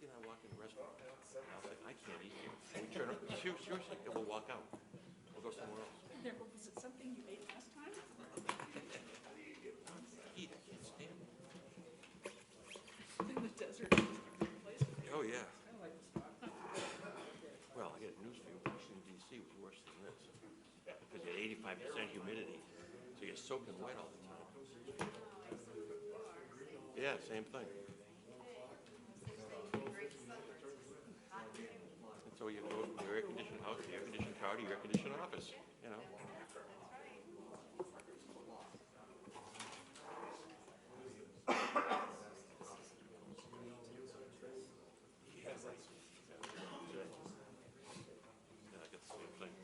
and I walk in the restaurant. And I was like, I can't eat here. And we turn up. Seriously, and we'll walk out. We'll go somewhere else. Was it something you ate last time? Eat, I can't stand it. In the desert. Oh, yeah. Well, I got news for you. Washington, D.C. was worse than this. Because you had 85% humidity. So you're soaking wet all the time. Yeah, same thing. And so you go from your air-conditioned house to your air-conditioned car to your air-conditioned office, you know. Yeah, right. Yeah, I got the same thing.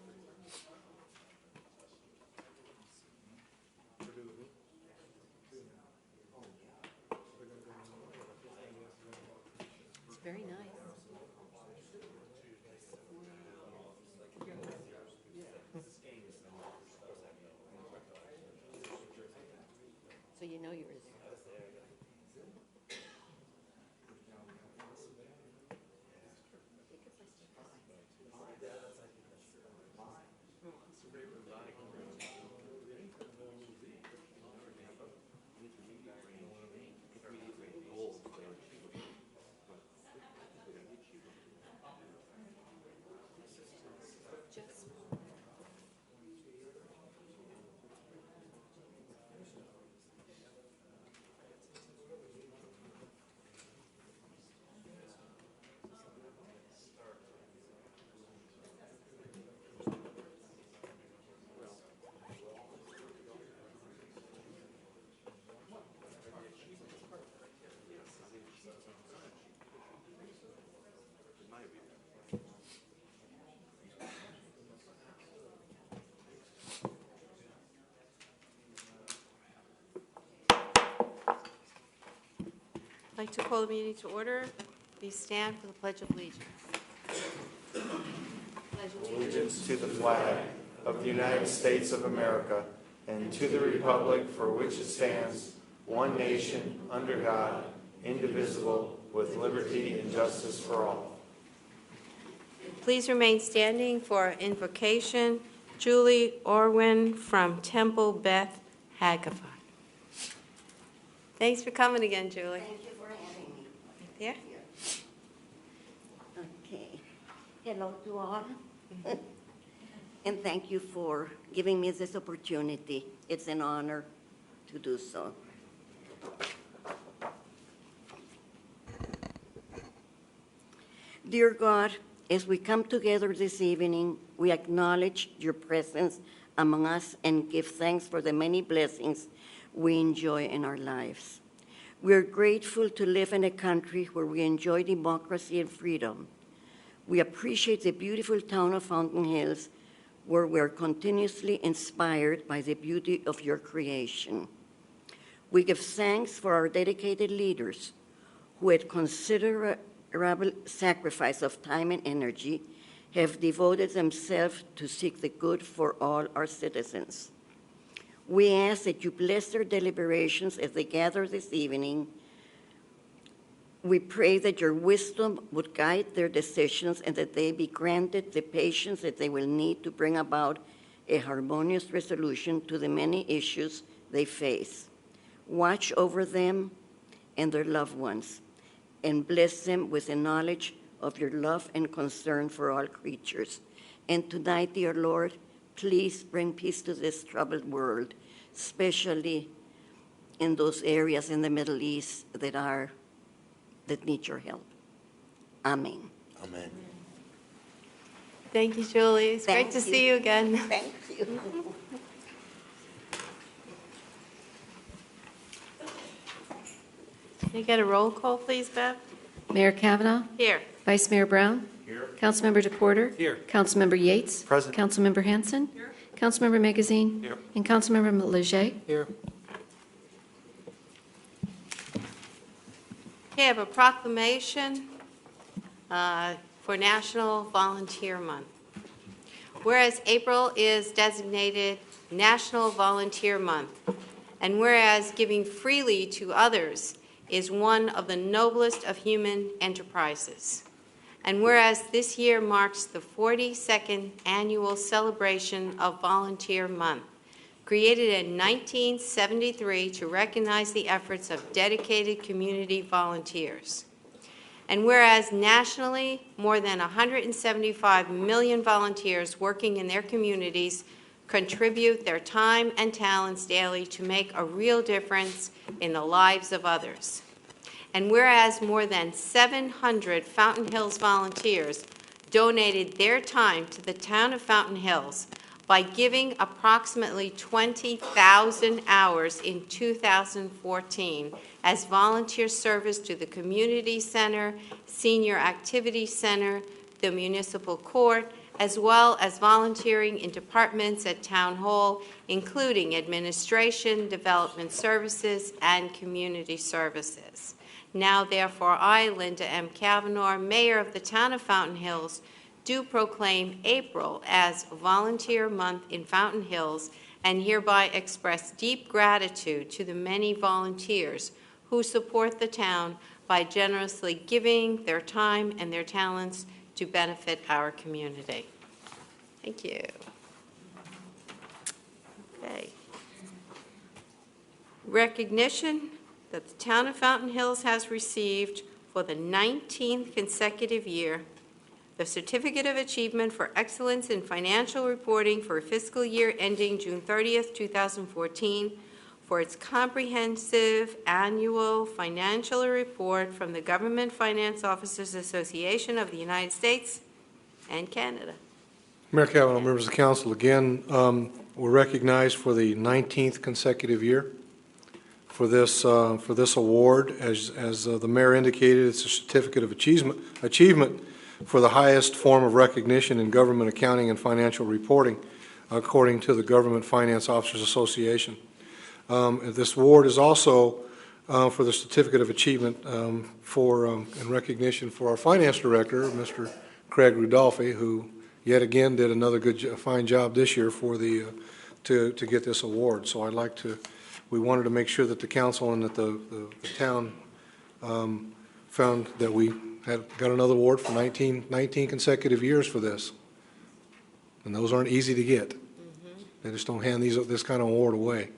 It's very nice. So you know you were there. Just I'd like to call the meeting to order. Please stand for the Pledge of Allegiance. Allegiance to the flag of the United States of America and to the republic for which it stands, one nation, under God, indivisible, with liberty and justice for all. Please remain standing for invocation. Julie Orwin from Temple Beth Hagafon. Thanks for coming again, Julie. Thank you for having me. Right there. Okay. Hello to all. And thank you for giving me this opportunity. It's an honor to do so. Dear God, as we come together this evening, we acknowledge your presence among us and give thanks for the many blessings we enjoy in our lives. We are grateful to live in a country where we enjoy democracy and freedom. We appreciate the beautiful town of Fountain Hills, where we are continuously inspired by the beauty of your creation. We give thanks for our dedicated leaders who, at considerable sacrifice of time and energy, have devoted themselves to seek the good for all our citizens. We ask that you bless their deliberations as they gather this evening. We pray that your wisdom would guide their decisions and that they be granted the patience that they will need to bring about a harmonious resolution to the many issues they face. Watch over them and their loved ones and bless them with the knowledge of your love and concern for all creatures. And tonight, dear Lord, please bring peace to this troubled world, especially in those areas in the Middle East that need your help. Amen. Amen. Thank you, Julie. It's great to see you again. Thank you. Can I get a roll call, please, Bev? Mayor Kavanaugh? Here. Vice Mayor Brown? Here. Councilmember DePorter? Here. Councilmember Yates? Present. Councilmember Hanson? Here. Councilmember Magazine? Here. And Councilmember Leger? Here. Okay, I have a proclamation for National Volunteer Month. Whereas April is designated National Volunteer Month, and whereas giving freely to others is one of the noblest of human enterprises. And whereas this year marks the 42nd annual celebration of Volunteer Month, created in 1973 to recognize the efforts of dedicated community volunteers. And whereas nationally, more than 175 million volunteers working in their communities contribute their time and talents daily to make a real difference in the lives of others. And whereas more than 700 Fountain Hills volunteers donated their time to the town of Fountain Hills by giving approximately 20,000 hours in 2014 as volunteer service to the Community Center, Senior Activity Center, the Municipal Court, as well as volunteering in departments at Town Hall, including administration, development services, and community services. Now, therefore, I, Linda M. Kavanaugh, Mayor of the Town of Fountain Hills, do proclaim April as Volunteer Month in Fountain Hills and hereby express deep gratitude to the many volunteers who support the town by generously giving their time and their talents to benefit our community. Thank you. Okay. Recognition that the town of Fountain Hills has received for the 19th consecutive year the Certificate of Achievement for Excellence in Financial Reporting for fiscal year ending June 30th, 2014, for its comprehensive annual financial report from the Government Finance Officers Association of the United States and Canada. Mayor Kavanaugh, members of the council, again, we're recognized for the 19th consecutive year for this award. As the mayor indicated, it's a certificate of achievement for the highest form of recognition in government accounting and financial reporting, according to the Government Finance Officers Association. This award is also for the certificate of achievement in recognition for our finance director, Mr. Craig Rudolphi, who yet again did another fine job this year for the to get this award. So we wanted to make sure that the council and that the town found that we got another award for 19 consecutive years for this. And those aren't easy to get. They just don't hand this kind of award away.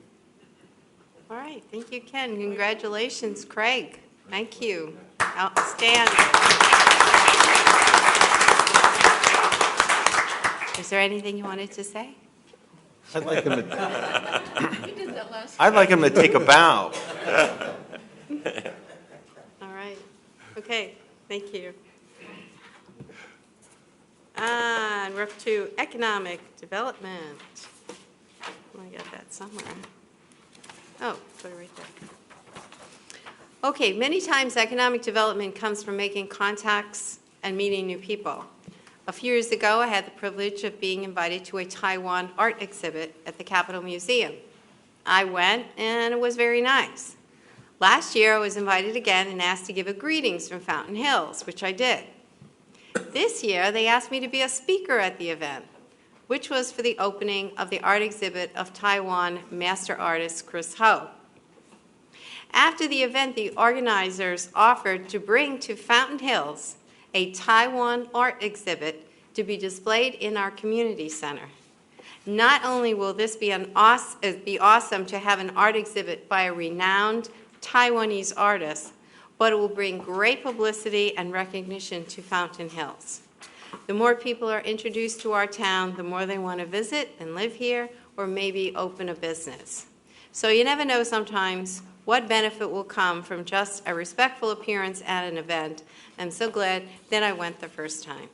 All right, thank you, Ken. Congratulations, Craig. Thank you. Outstanding. Is there anything you wanted to say? I'd like him to, We did that last I'd like him to take a bow. All right. Okay, thank you. And we're up to economic development. I got that somewhere. Oh, put it right there. Okay, many times economic development comes from making contacts and meeting new people. A few years ago, I had the privilege of being invited to a Taiwan art exhibit at the Capitol Museum. I went, and it was very nice. Last year, I was invited again and asked to give a greetings from Fountain Hills, which I did. This year, they asked me to be a speaker at the event, which was for the opening of the art exhibit of Taiwan master artist Chris Ho. After the event, the organizers offered to bring to Fountain Hills a Taiwan art exhibit to be displayed in our community center. Not only will this be awesome to have an art exhibit by a renowned Taiwanese artist, but it will bring great publicity and recognition to Fountain Hills. The more people are introduced to our town, the more they want to visit and live here, or maybe open a business. So you never know sometimes what benefit will come from just a respectful appearance at an event. I'm so glad that I went the first time.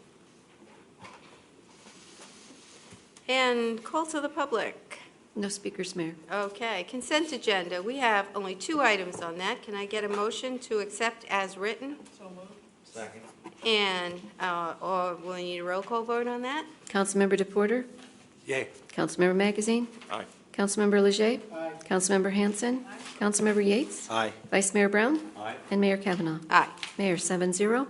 And call to the public. No speakers, Mayor. Okay, consent agenda. We have only 2 items on that. Can I get a motion to accept as written? So moved. Second. And, or will we need a roll call vote on that? Councilmember DePorter? Yay. Councilmember Magazine? Aye. Councilmember Leger? Aye. Councilmember Hanson? Aye. Councilmember Yates? Aye. Vice Mayor Brown? Aye. And Mayor Kavanaugh. Aye. Mayor, 7-0.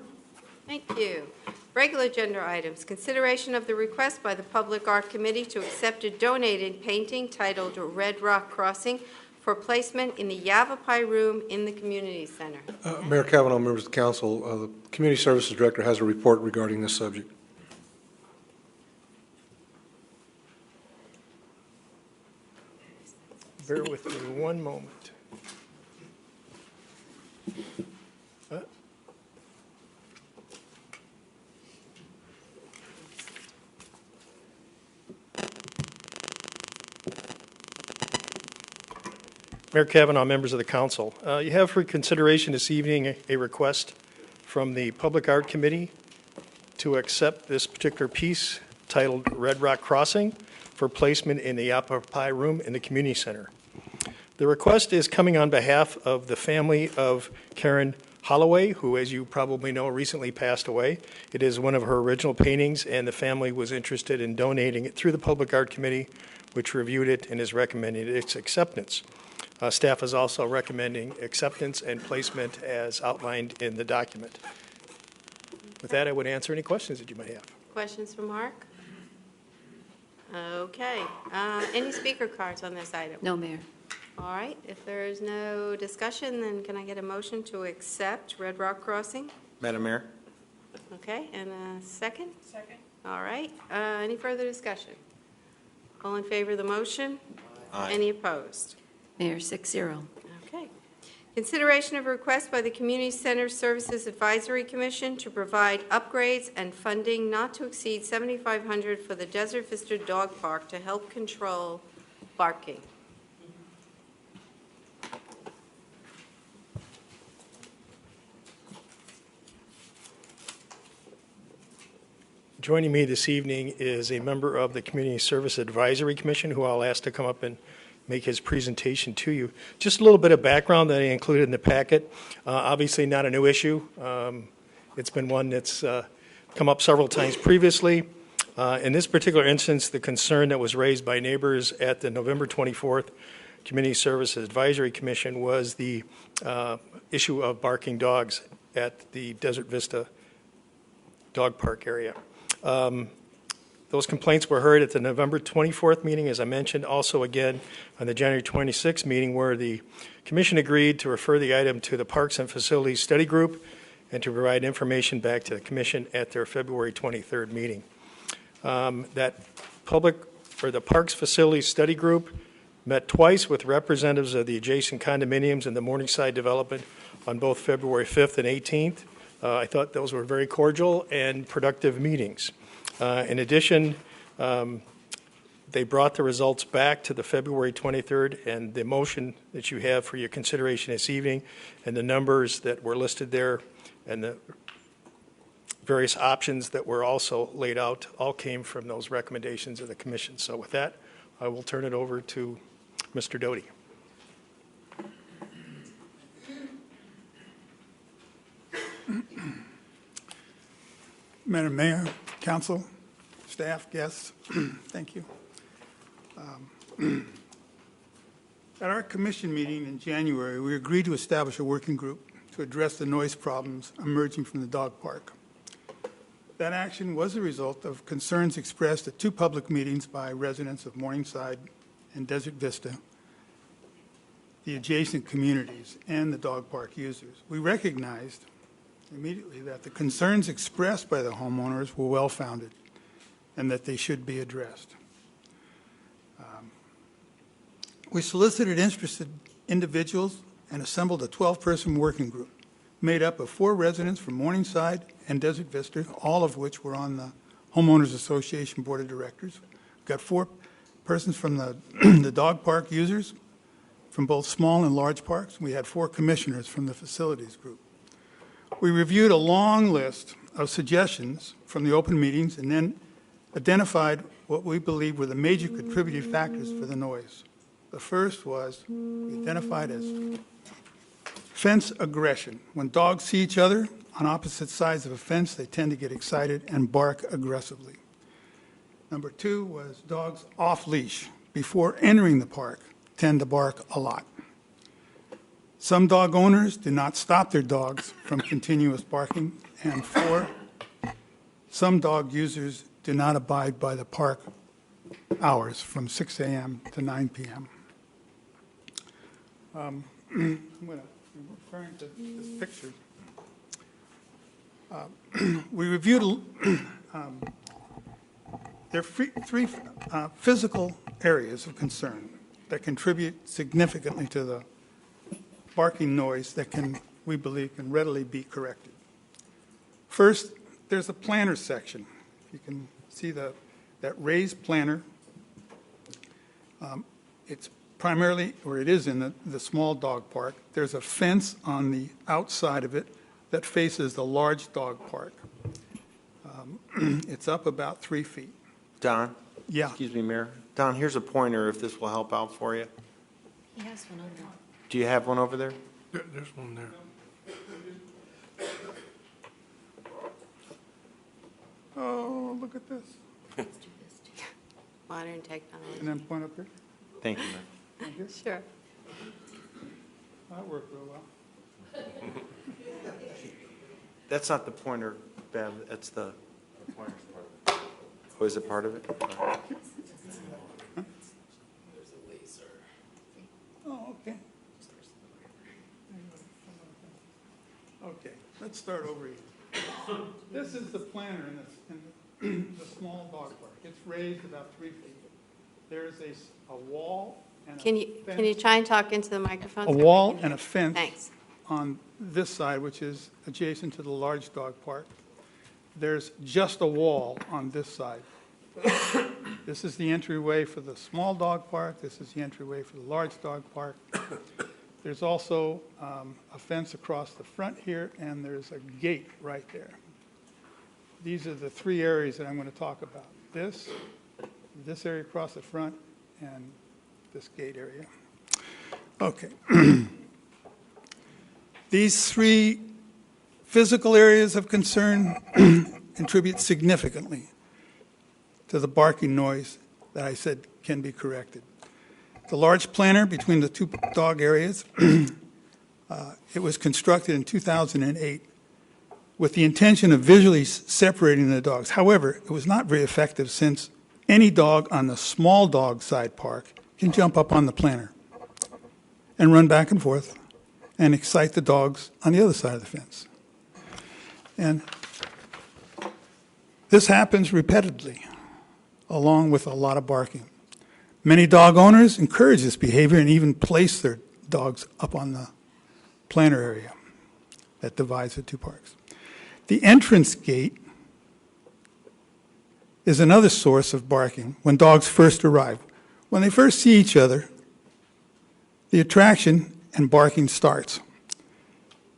Thank you. Regular agenda items. Consideration of the request by the Public Art Committee to accept a donated painting titled Red Rock Crossing for placement in the Yavapai Room in the Community Center. Mayor Kavanaugh, members of the council, the Community Services Director has a report regarding this subject. Bear with me one moment. Mayor Kavanaugh, members of the council, you have for consideration this evening a request from the Public Art Committee to accept this particular piece titled Red Rock Crossing for placement in the Yavapai Room in the Community Center. The request is coming on behalf of the family of Karen Holloway, who, as you probably know, recently passed away. It is one of her original paintings, and the family was interested in donating it through the Public Art Committee, which reviewed it and is recommending its acceptance. Staff is also recommending acceptance and placement as outlined in the document. With that, I would answer any questions that you might have. Questions for Mark? Okay. Any speaker cards on this item? No, Mayor. All right. If there is no discussion, then can I get a motion to accept Red Rock Crossing? Madam Mayor? Okay, and a second? Second. All right. Any further discussion? All in favor of the motion? Aye. Any opposed? Mayor, 6-0. Okay. Consideration of a request by the Community Center Services Advisory Commission to provide upgrades and funding not to exceed $7,500 for the Desert Vista Dog Park to help control barking. Joining me this evening is a member of the Community Service Advisory Commission, who I'll ask to come up and make his presentation to you. Just a little bit of background that I included in the packet. Obviously not a new issue. It's been one that's come up several times previously. In this particular instance, the concern that was raised by neighbors at the November 24th Community Services Advisory Commission was the issue of barking dogs at the Desert Vista Dog Park area. Those complaints were heard at the November 24th meeting, as I mentioned, also again on the January 26th meeting, where the commission agreed to refer the item to the Parks and Facilities Study Group and to provide information back to the commission at their February 23rd meeting. That the Parks Facilities Study Group met twice with representatives of the adjacent condominiums and the Morningside development on both February 5th and 18th. I thought those were very cordial and productive meetings. In addition, they brought the results back to the February 23rd, and the motion that you have for your consideration this evening and the numbers that were listed there and the various options that were also laid out all came from those recommendations of the commission. So with that, I will turn it over to Mr. Doty. Madam Mayor, council, staff, guests, thank you. At our commission meeting in January, we agreed to establish a working group to address the noise problems emerging from the dog park. That action was the result of concerns expressed at two public meetings by residents of Morningside and Desert Vista, the adjacent communities, and the dog park users. We recognized immediately that the concerns expressed by the homeowners were well-founded and that they should be addressed. We solicited interested individuals and assembled a 12-person working group made up of 4 residents from Morningside and Desert Vista, all of which were on the Homeowners Association Board of Directors. We've got 4 persons from the dog park users from both small and large parks. We had 4 commissioners from the facilities group. We reviewed a long list of suggestions from the open meetings and then identified what we believe were the major contributing factors for the noise. The first was identified as fence aggression. When dogs see each other on opposite sides of a fence, they tend to get excited and bark aggressively. Number 2 was dogs off leash before entering the park tend to bark a lot. Some dog owners do not stop their dogs from continuous barking. And 4, some dog users do not abide by the park hours from 6 a.m. to 9 p.m. I'm going to be referring to this picture. We reviewed, there are three physical areas of concern that contribute significantly to the barking noise that we believe can readily be corrected. First, there's a planter section. You can see that raised planter. It's primarily, or it is in the small dog park. There's a fence on the outside of it that faces the large dog park. It's up about 3 feet. Don? Yeah. Excuse me, Mayor. Don, here's a pointer if this will help out for you. He has one on there. Do you have one over there? There's one there. Oh, look at this. Modern technology. And then point up here. Thank you, Mayor. Sure. That worked real well. That's not the pointer, Bev, that's the pointer's part of it. Oh, is it part of it? Oh, okay. Okay, let's start over here. This is the planter in the small dog park. It's raised about 3 feet. There's a wall and a Can you fence. try and talk into the microphone? A wall and a fence Thanks. on this side, which is adjacent to the large dog park. There's just a wall on this side. This is the entryway for the small dog park. This is the entryway for the large dog park. There's also a fence across the front here, and there's a gate right there. These are the 3 areas that I'm going to talk about. This area across the front, and this gate area. Okay. These 3 physical areas of concern contribute significantly to the barking noise that I said can be corrected. The large planter between the 2 dog areas, it was constructed in 2008 with the intention of visually separating the dogs. However, it was not very effective since any dog on the small dog side park can jump up on the planter and run back and forth and excite the dogs on the other side of the fence. And this happens repeatedly, along with a lot of barking. Many dog owners encourage this behavior and even place their dogs up on the planter area that divides the 2 parks. The entrance gate is another source of barking when dogs first arrive. When they first see each other, the attraction and barking starts.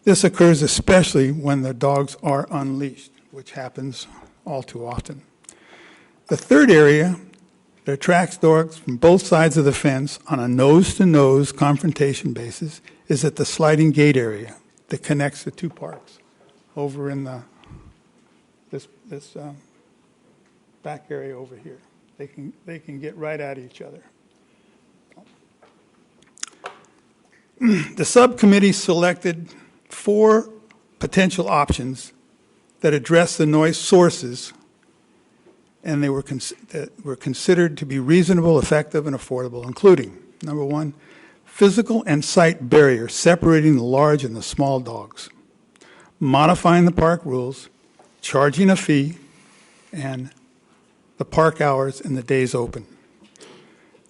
This occurs especially when the dogs are unleashed, which happens all too often. The third area that attracts dogs from both sides of the fence on a nose-to-nose confrontation basis is at the sliding gate area that connects the 2 parks over in this back area over here. They can get right at each other. The subcommittee selected 4 potential options that address the noise sources, and they were considered to be reasonable, effective, and affordable, including, number 1, physical and sight barrier separating the large and the small dogs, modifying the park rules, charging a fee, and the park hours and the days open.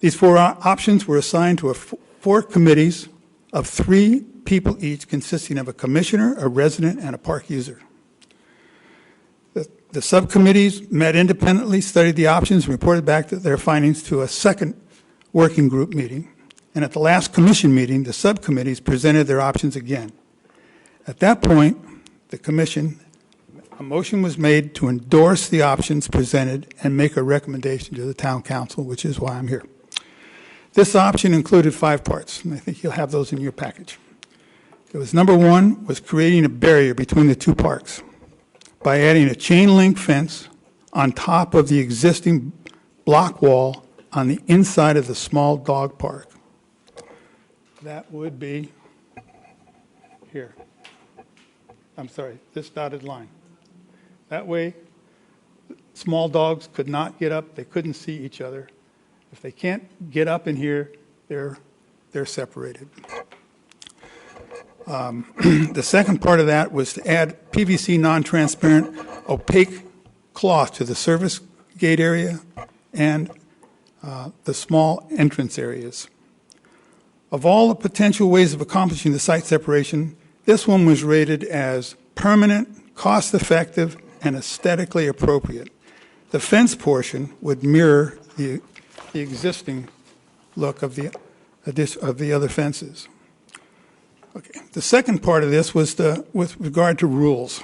These 4 options were assigned to 4 committees of 3 people each, consisting of a commissioner, a resident, and a park user. The subcommittees met independently, studied the options, and reported back their findings to a second working group meeting. And at the last commission meeting, the subcommittees presented their options again. At that point, the commission, a motion was made to endorse the options presented and make a recommendation to the town council, which is why I'm here. This option included 5 parts, and I think you'll have those in your package. It was number 1 was creating a barrier between the 2 parks by adding a chain link fence on top of the existing block wall on the inside of the small dog park. That would be here. I'm sorry, this dotted line. That way, small dogs could not get up, they couldn't see each other. If they can't get up in here, they're separated. The second part of that was to add PVC non-transparent opaque cloth to the service gate area and the small entrance areas. Of all the potential ways of accomplishing the site separation, this one was rated as permanent, cost-effective, and aesthetically appropriate. The fence portion would mirror the existing look of the other fences. Okay. The second part of this was with regard to rules.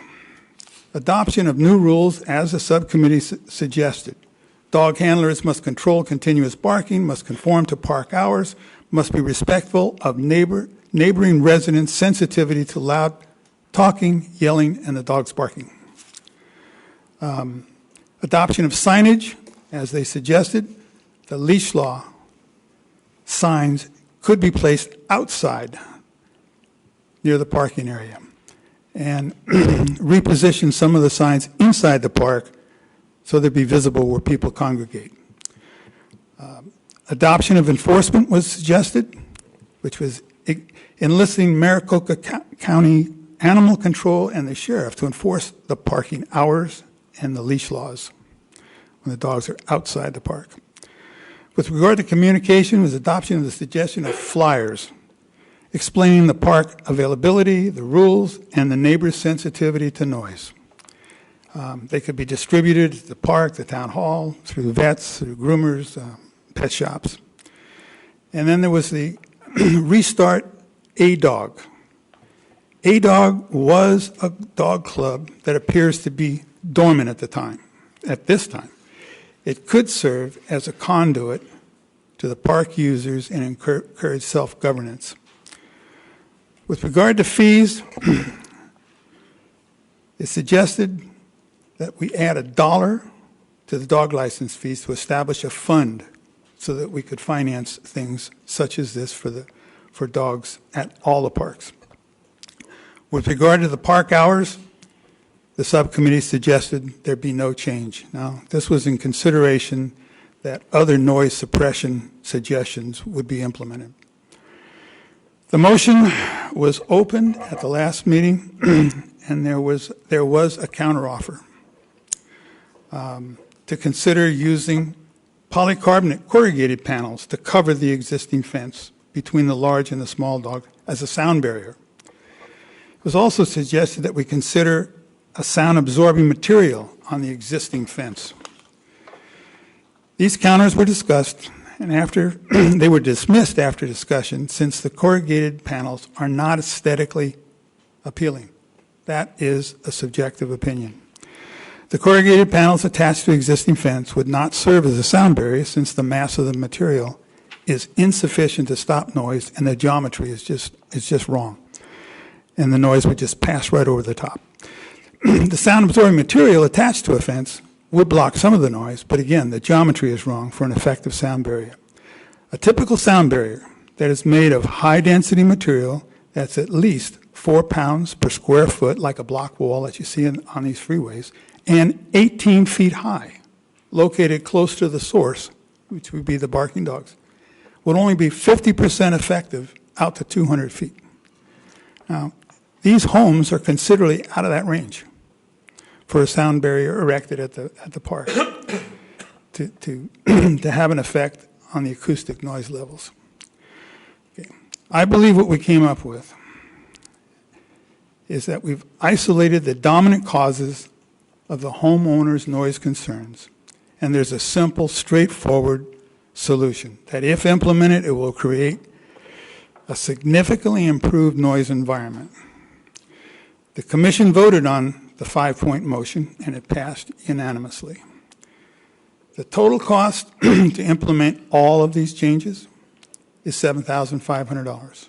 Adoption of new rules as the subcommittee suggested. Dog handlers must control continuous barking, must conform to park hours, must be respectful of neighboring residents' sensitivity to loud talking, yelling, and the dogs barking. Adoption of signage, as they suggested. The leash law signs could be placed outside near the parking area, and reposition some of the signs inside the park so they'd be visible where people congregate. Adoption of enforcement was suggested, which was enlisting Maricopa County Animal Control and the sheriff to enforce the parking hours and the leash laws when the dogs are outside the park. With regard to communication, was adoption of the suggestion of flyers explaining the park availability, the rules, and the neighbors' sensitivity to noise. They could be distributed at the park, the town hall, through vets, through groomers, pet shops. And then there was the Restart A-Dog. A-Dog was a dog club that appears to be dormant at this time. It could serve as a conduit to the park users and encourage self-governance. With regard to fees, it suggested that we add $1 to the dog license fees to establish a fund so that we could finance things such as this for dogs at all the parks. With regard to the park hours, the subcommittee suggested there be no change. Now, this was in consideration that other noise suppression suggestions would be implemented. The motion was opened at the last meeting, and there was a counteroffer to consider using polycarbonate corrugated panels to cover the existing fence between the large and the small dog as a sound barrier. It was also suggested that we consider a sound-absorbing material on the existing fence. These counters were discussed, and after they were dismissed after discussion, since the corrugated panels are not aesthetically appealing. That is a subjective opinion. The corrugated panels attached to existing fence would not serve as a sound barrier since the mass of the material is insufficient to stop noise, and the geometry is just wrong. And the noise would just pass right over the top. The sound-absorbing material attached to a fence would block some of the noise, but again, the geometry is wrong for an effective sound barrier. A typical sound barrier that is made of high-density material that's at least 4 pounds per square foot, like a block wall that you see on these freeways, and 18 feet high, located close to the source, which would be the barking dogs, would only be 50% effective out to 200 feet. Now, these homes are considerably out of that range for a sound barrier erected at the park to have an effect on the acoustic noise levels. Okay. I believe what we came up with is that we've isolated the dominant causes of the homeowner's noise concerns, and there's a simple, straightforward solution that, if implemented, it will create a significantly improved noise environment. The commission voted on the 5-point motion, and it passed unanimously. The total cost to implement all of these changes is $7,500.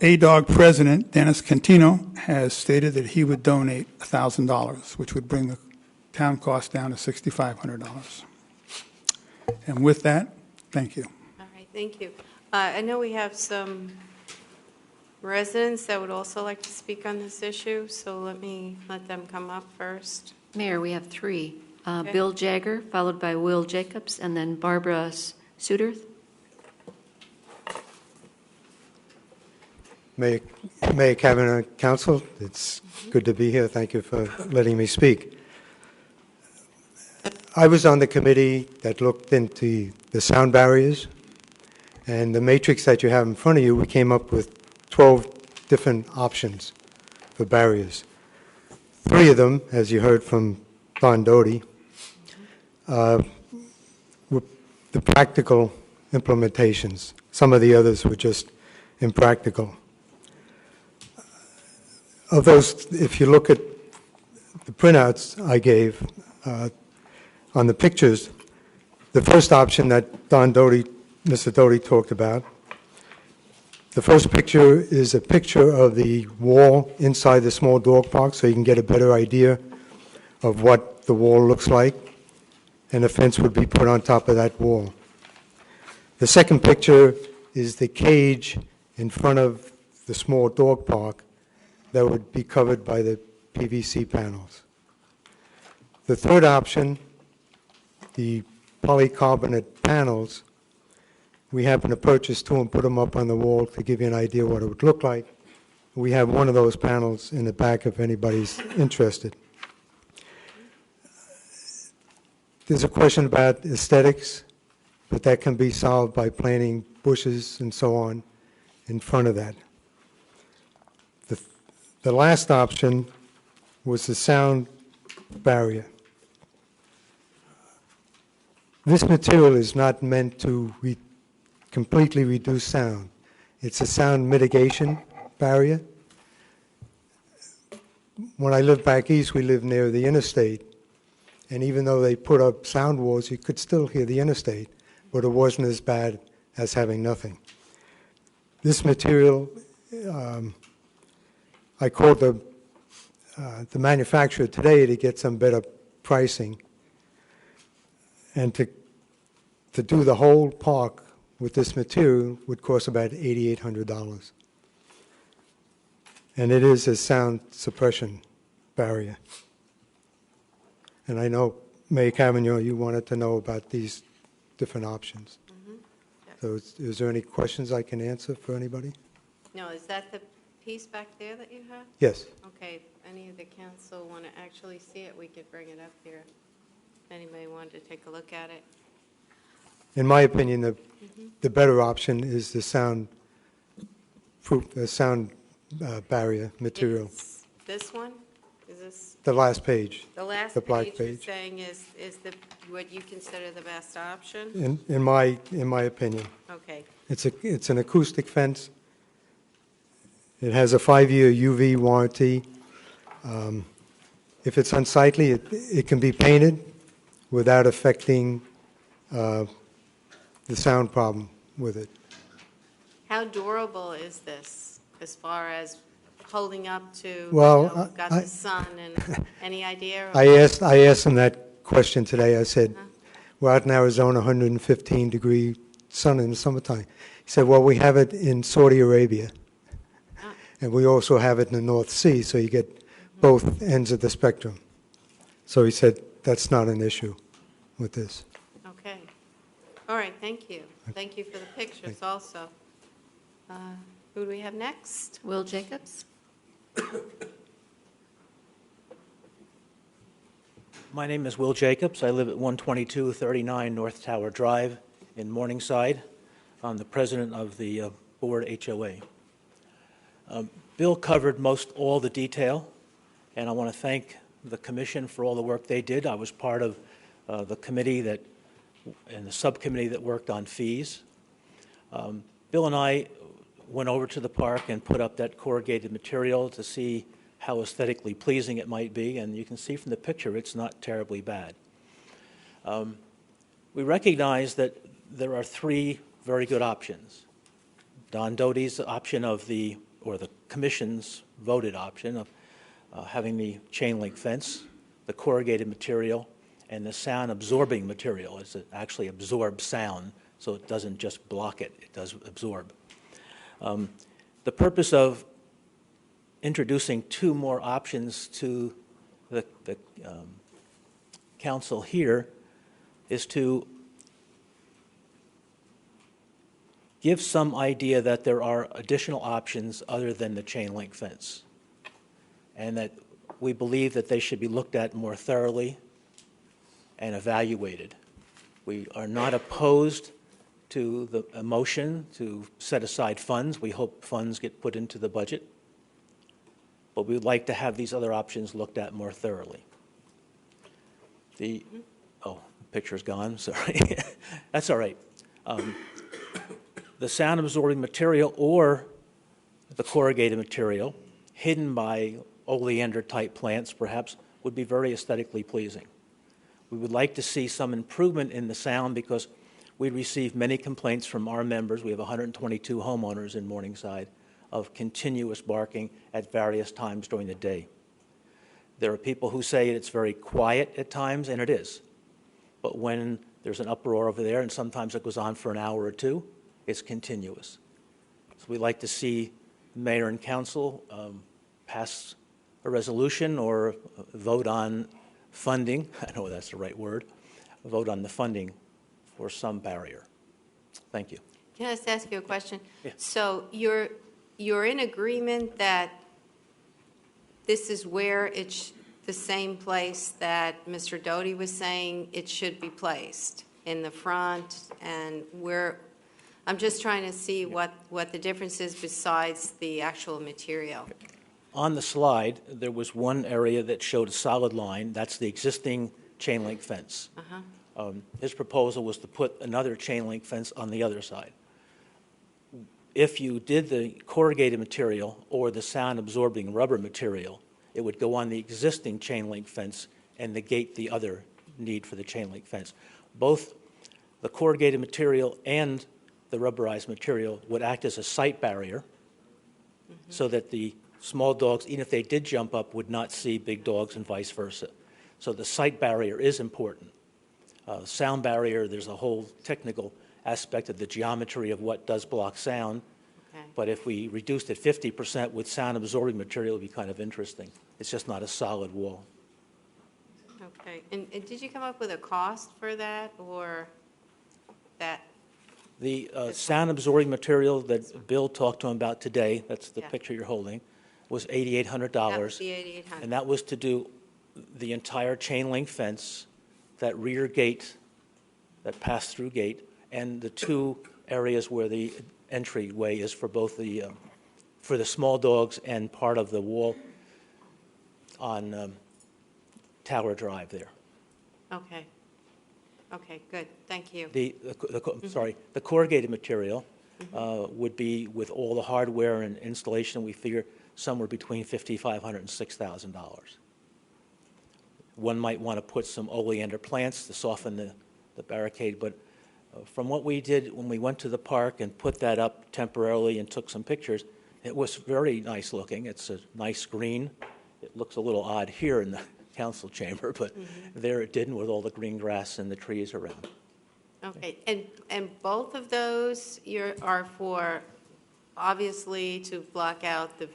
A-Dog president, Dennis Cantino, has stated that he would donate $1,000, which would bring the town cost down to $6,500. And with that, thank you. All right, thank you. I know we have some residents that would also like to speak on this issue, so let them come up first. Mayor, we have 3. Okay. Bill Jagger, followed by Will Jacobs, and then Barbara Suterth. Mayor Cabinet Council, it's good to be here. Thank you for letting me speak. I was on the committee that looked into the sound barriers, and the matrix that you have in front of you, we came up with 12 different options for barriers. 3 of them, as you heard from Don Doty, were the practical implementations. Some of the others were just impractical. Of those, if you look at the printouts I gave on the pictures, the first option that Mr. Doty talked about, the first picture is a picture of the wall inside the small dog park, so you can get a better idea of what the wall looks like, and a fence would be put on top of that wall. The second picture is the cage in front of the small dog park that would be covered by the PVC panels. The third option, the polycarbonate panels, we happen to purchase 2 and put them up on the wall to give you an idea what it would look like. We have one of those panels in the back if anybody's interested. There's a question about aesthetics, but that can be solved by planting bushes and so on in front of that. The last option was the sound barrier. This material is not meant to completely reduce sound. It's a sound mitigation barrier. When I lived back east, we lived near the interstate, and even though they put up sound walls, you could still hear the interstate, but it wasn't as bad as having nothing. This material, I called the manufacturer today to get some better pricing, and to do the whole park with this material would cost about $8,800. And it is a sound suppression barrier. And I know, Mayor Cavanaugh, you wanted to know about these different options. So is there any questions I can answer for anybody? No, is that the piece back there that you have? Yes. Okay, if any of the council want to actually see it, we could bring it up here. If anybody wanted to take a look at it. In my opinion, the better option is the sound barrier material. It's this one? Is this? The last page. The last the black page is saying is what you consider the best option? In my opinion. Okay. It's an acoustic fence. It has a 5-year UV warranty. If it's unsightly, it can be painted without affecting the sound problem with it. How durable is this as far as holding up to, Well, got the sun and any idea? I asked him that question today. I said, we're out in Arizona, 115-degree sun in the summertime. He said, well, we have it in Saudi Arabia. And we also have it in the North Sea, so you get both ends of the spectrum. So he said, that's not an issue with this. Okay. All right, thank you. Thank you for the pictures also. Who do we have next? Will Jacobs? My name is Will Jacobs. I live at 12239 North Tower Drive in Morningside. I'm the president of the board HOA. Bill covered most all the detail, and I want to thank the commission for all the work they did. I was part of the committee and the subcommittee that worked on fees. Bill and I went over to the park and put up that corrugated material to see how aesthetically pleasing it might be, and you can see from the picture it's not terribly bad. We recognize that there are 3 very good options. Don Doty's option or the commission's voted option of having the chain link fence, the corrugated material, and the sound absorbing material. It actually absorbs sound, so it doesn't just block it, it does absorb. The purpose of introducing 2 more options to the council here is to give some idea that there are additional options other than the chain link fence, and that we believe that they should be looked at more thoroughly and evaluated. We are not opposed to the motion to set aside funds. We hope funds get put into the budget, but we would like to have these other options looked at more thoroughly. The picture's gone, sorry. That's all right. The sound absorbing material or the corrugated material hidden by oleander type plants perhaps would be very aesthetically pleasing. We would like to see some improvement in the sound because we receive many complaints from our members. We have 122 homeowners in Morningside of continuous barking at various times during the day. There are people who say it's very quiet at times, and it is. But when there's an uproar over there, and sometimes it goes on for an hour or two, it's continuous. So we'd like to see mayor and council pass a resolution or vote on funding, I don't know if that's the right word, vote on the funding for some barrier. Thank you. Can I just ask you a question? Yeah. So you're in agreement that this is where it's the same place that Mr. Doty was saying it should be placed, in the front, and where, I'm just trying to see what the difference is besides the actual material. On the slide, there was one area that showed a solid line. That's the existing chain link fence. His proposal was to put another chain link fence on the other side. If you did the corrugated material or the sound absorbing rubber material, it would go on the existing chain link fence and negate the other need for the chain link fence. Both the corrugated material and the rubberized material would act as a sight barrier so that the small dogs, even if they did jump up, would not see big dogs and vice versa. So the sight barrier is important. Sound barrier, there's a whole technical aspect of the geometry of what does block sound. Okay. But if we reduced it 50% with sound absorbing material, it would be kind of interesting. It's just not a solid wall. Okay. And did you come up with a cost for that, or that? The sound absorbing material that Bill talked to him about today, that's the Yeah. picture you're holding, was $8,800. That was the 8,800. And that was to do the entire chain link fence, that rear gate, that pass-through gate, and the two areas where the entryway is for both the for the small dogs and part of the wall on Tower Drive there. Okay. Okay, good. Thank you. The corrugated material would be, with all the hardware and installation, we figure somewhere between $5,500 and $6,000. One might want to put some oleander plants to soften the barricade, but from what we did when we went to the park and put that up temporarily and took some pictures, it was very nice looking. It's a nice green. It looks a little odd here in the council chamber, but there it didn't, with all the green grass and the trees around. Okay, and both of those are for, obviously, to block out the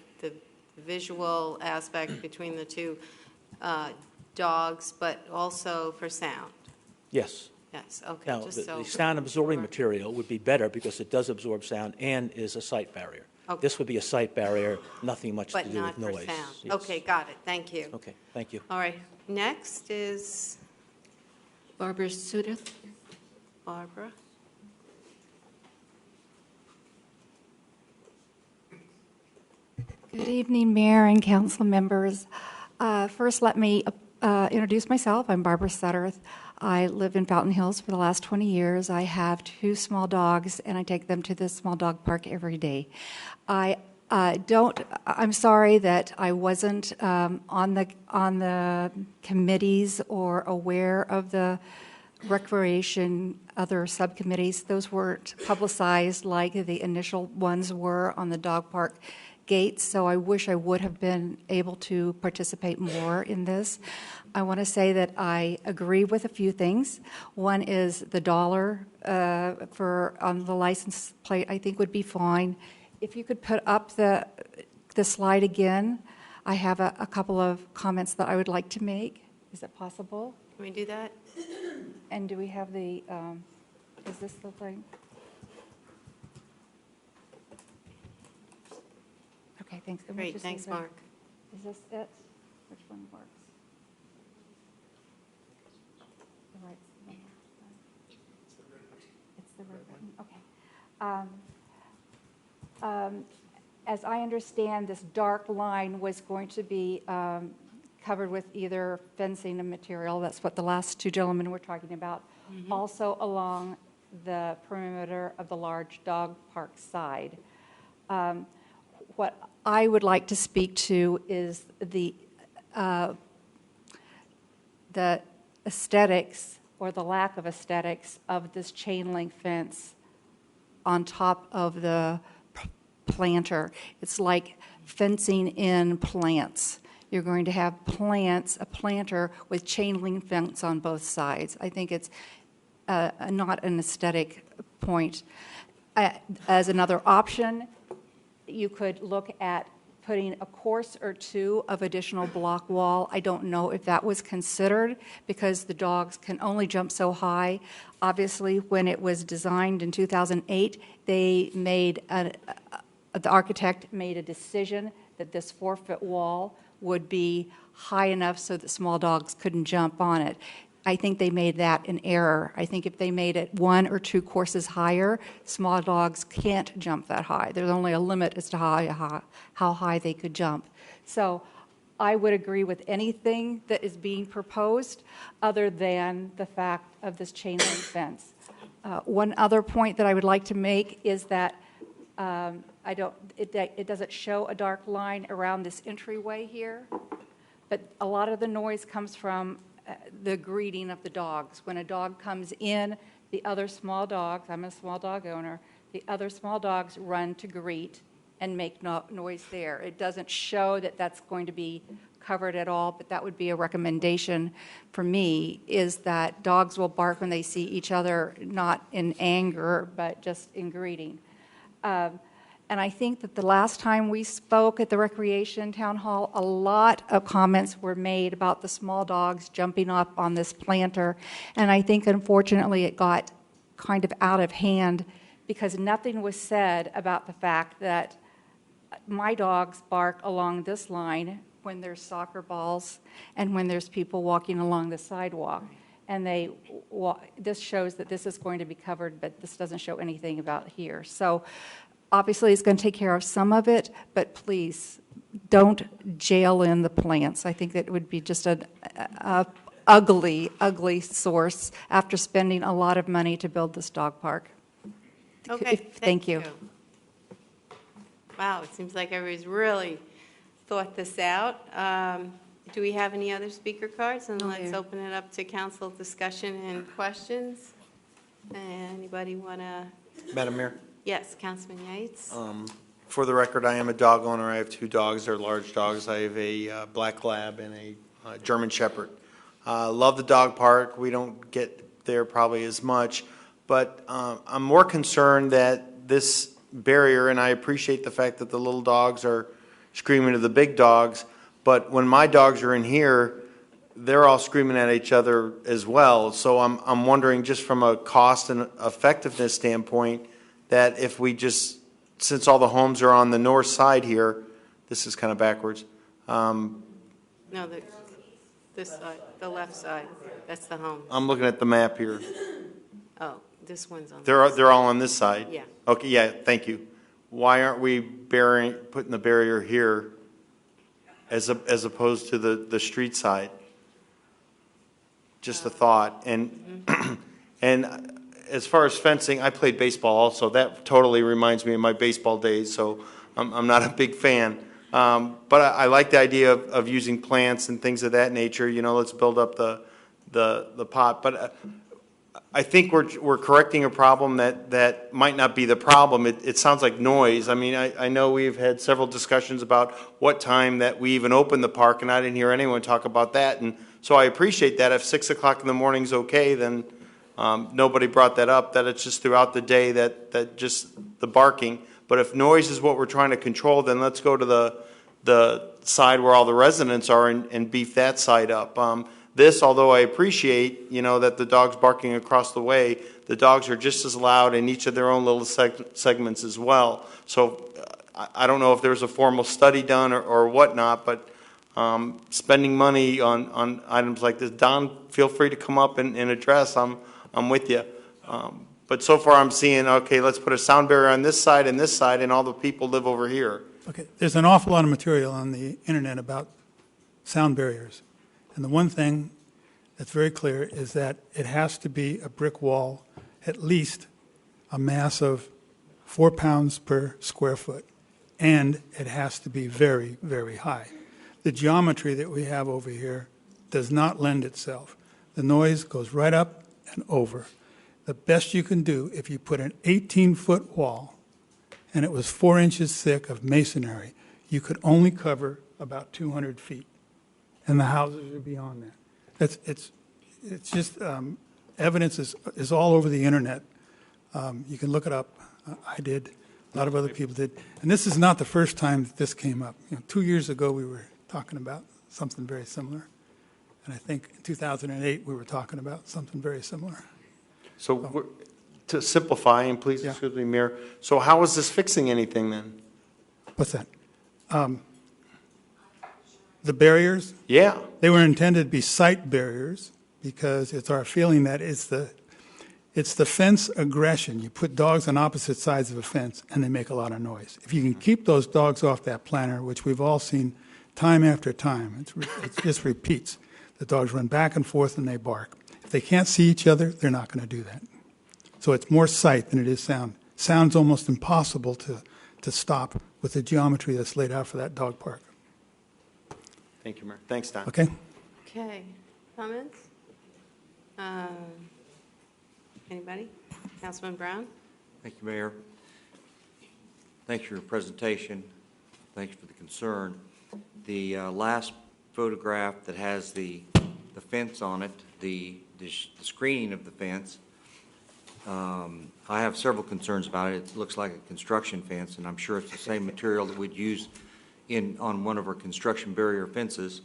visual aspect between the two dogs, but also for sound? Yes. Yes, okay. Now, just the sound absorbing material would be better because it does absorb sound and is a sight barrier. Okay. This would be a sight barrier, nothing much to But do not with for noise. sound. Yes. Okay, got it. Thank you. Okay, thank you. All right, next is Barbara Suter. Barbara. Good evening, Mayor and council members. First, let me introduce myself. I'm Barbara Sutterth. I live in Fountain Hills for the last 20 years. I have 2 small dogs, and I take them to the small dog park every day. I'm sorry that I wasn't on the committees or aware of the recreation, other subcommittees. Those weren't publicized like the initial ones were on the dog park gates, so I wish I would have been able to participate more in this. I want to say that I agree with a few things. One is the dollar on the license plate, I think, would be fine. If you could put up the slide again, I have a couple of comments that I would like to make. Is it possible? Can we do that? And do we have the, is this the thing? Okay, thanks. And Great, just thanks, leave it. Mark. Is this it? Which one works? The right one. It's the red button, okay. As I understand, this dark line was going to be covered with either fencing and material, that's what the last two gentlemen were talking about, also along the perimeter of the large dog park side. What I would like to speak to is the aesthetics or the lack of aesthetics of this chain link fence on top of the planter. It's like fencing in plants. You're going to have plants, a planter with chain link fence on both sides. I think it's not an aesthetic point. As another option, you could look at putting a course or two of additional block wall. I don't know if that was considered because the dogs can only jump so high. Obviously, when it was designed in 2008, they made the architect made a decision that this 4-foot wall would be high enough so that small dogs couldn't jump on it. I think they made that an error. I think if they made it 1 or 2 courses higher, small dogs can't jump that high. There's only a limit as to how high they could jump. So I would agree with anything that is being proposed other than the fact of this chain link fence. One other point that I would like to make is that it doesn't show a dark line around this entryway here, but a lot of the noise comes from the greeting of the dogs. When a dog comes in, the other small dogs, I'm a small dog owner, the other small dogs run to greet and make noise there. It doesn't show that that's going to be covered at all, but that would be a recommendation for me, is that dogs will bark when they see each other, not in anger, but just in greeting. And I think that the last time we spoke at the Recreation Town Hall, a lot of comments were made about the small dogs jumping up on this planter. And I think, unfortunately, it got kind of out of hand because nothing was said about the fact that my dogs bark along this line when there's soccer balls and when there's people walking along the sidewalk. And this shows that this is going to be covered, but this doesn't show anything about here. So obviously, it's going to take care of some of it, but please don't jail in the plants. I think that would be just an ugly, ugly source after spending a lot of money to build this dog park. Okay, Thank you. Wow, it seems like everybody's really thought this out. Do we have any other speaker cards? And let's open it up to council discussion and questions. Anybody want to? Madam Mayor? Yes, Councilman Yates. For the record, I am a dog owner. I have 2 dogs. They're large dogs. I have a black lab and a German Shepherd. Love the dog park. We don't get there probably as much, but I'm more concerned that this barrier, and I appreciate the fact that the little dogs are screaming to the big dogs, but when my dogs are in here, they're all screaming at each other as well. So I'm wondering, just from a cost and effectiveness standpoint, that if we just, since all the homes are on the north side here, this is kind of backwards. No, this side, the left side. That's the home. I'm looking at the map here. Oh, this one's on. They're all on this side? Yeah. Okay, yeah, thank you. Why aren't we putting the barrier here as opposed to the street side? Just a thought. And and as far as fencing, I played baseball also. That totally reminds me of my baseball days, so I'm not a big fan. But I like the idea of using plants and things of that nature. You know, let's build up the pot. But I think we're correcting a problem that might not be the problem. It sounds like noise. I mean, I know we've had several discussions about what time that we even open the park, and I didn't hear anyone talk about that. And so I appreciate that. If 6 o'clock in the morning is okay, then nobody brought that up, that it's just throughout the day that just the barking. But if noise is what we're trying to control, then let's go to the side where all the residents are and beef that side up. This, although I appreciate, that the dogs barking across the way, the dogs are just as loud in each of their own little segments as well. So I don't know if there's a formal study done or whatnot, but spending money on items like this. Don, feel free to come up and address. I'm with you. But so far I'm seeing, okay, let's put a sound barrier on this side, and all the people live over here. Okay, there's an awful lot of material on the internet about sound barriers. And the one thing that's very clear is that it has to be a brick wall, at least a mass of 4 pounds per square foot. And it has to be very, very high. The geometry that we have over here does not lend itself. The noise goes right up and over. The best you can do, if you put an 18-foot wall and it was 4 inches thick of masonry, you could only cover about 200 feet. And the houses are beyond that. It's just, evidence is all over the internet. You can look it up. I did. A lot of other people did. And this is not the first time that this came up. 2 years ago, we were talking about something very similar. And I think in 2008, we were talking about something very similar. So to simplify, and please excuse me, Mayor, so how is this fixing anything then? What's that? The barriers? Yeah. They were intended to be sight barriers because it's our feeling that it's the fence aggression. You put dogs on opposite sides of a fence and they make a lot of noise. If you can keep those dogs off that planter, which we've all seen time after time, it just repeats. The dogs run back and forth and they bark. If they can't see each other, they're not going to do that. So it's more sight than it is sound. Sound's almost impossible to stop with the geometry that's laid out for that dog park. Thank you, Mayor. Thanks, Don. Okay? Okay, comments? Anybody? Councilman Brown? Thank you, Mayor. Thanks for your presentation. Thanks for the concern. The last photograph that has the fence on it, the screening of the fence, I have several concerns about it. It looks like a construction fence, and I'm sure it's the same material that we'd use on one of our construction barrier fences.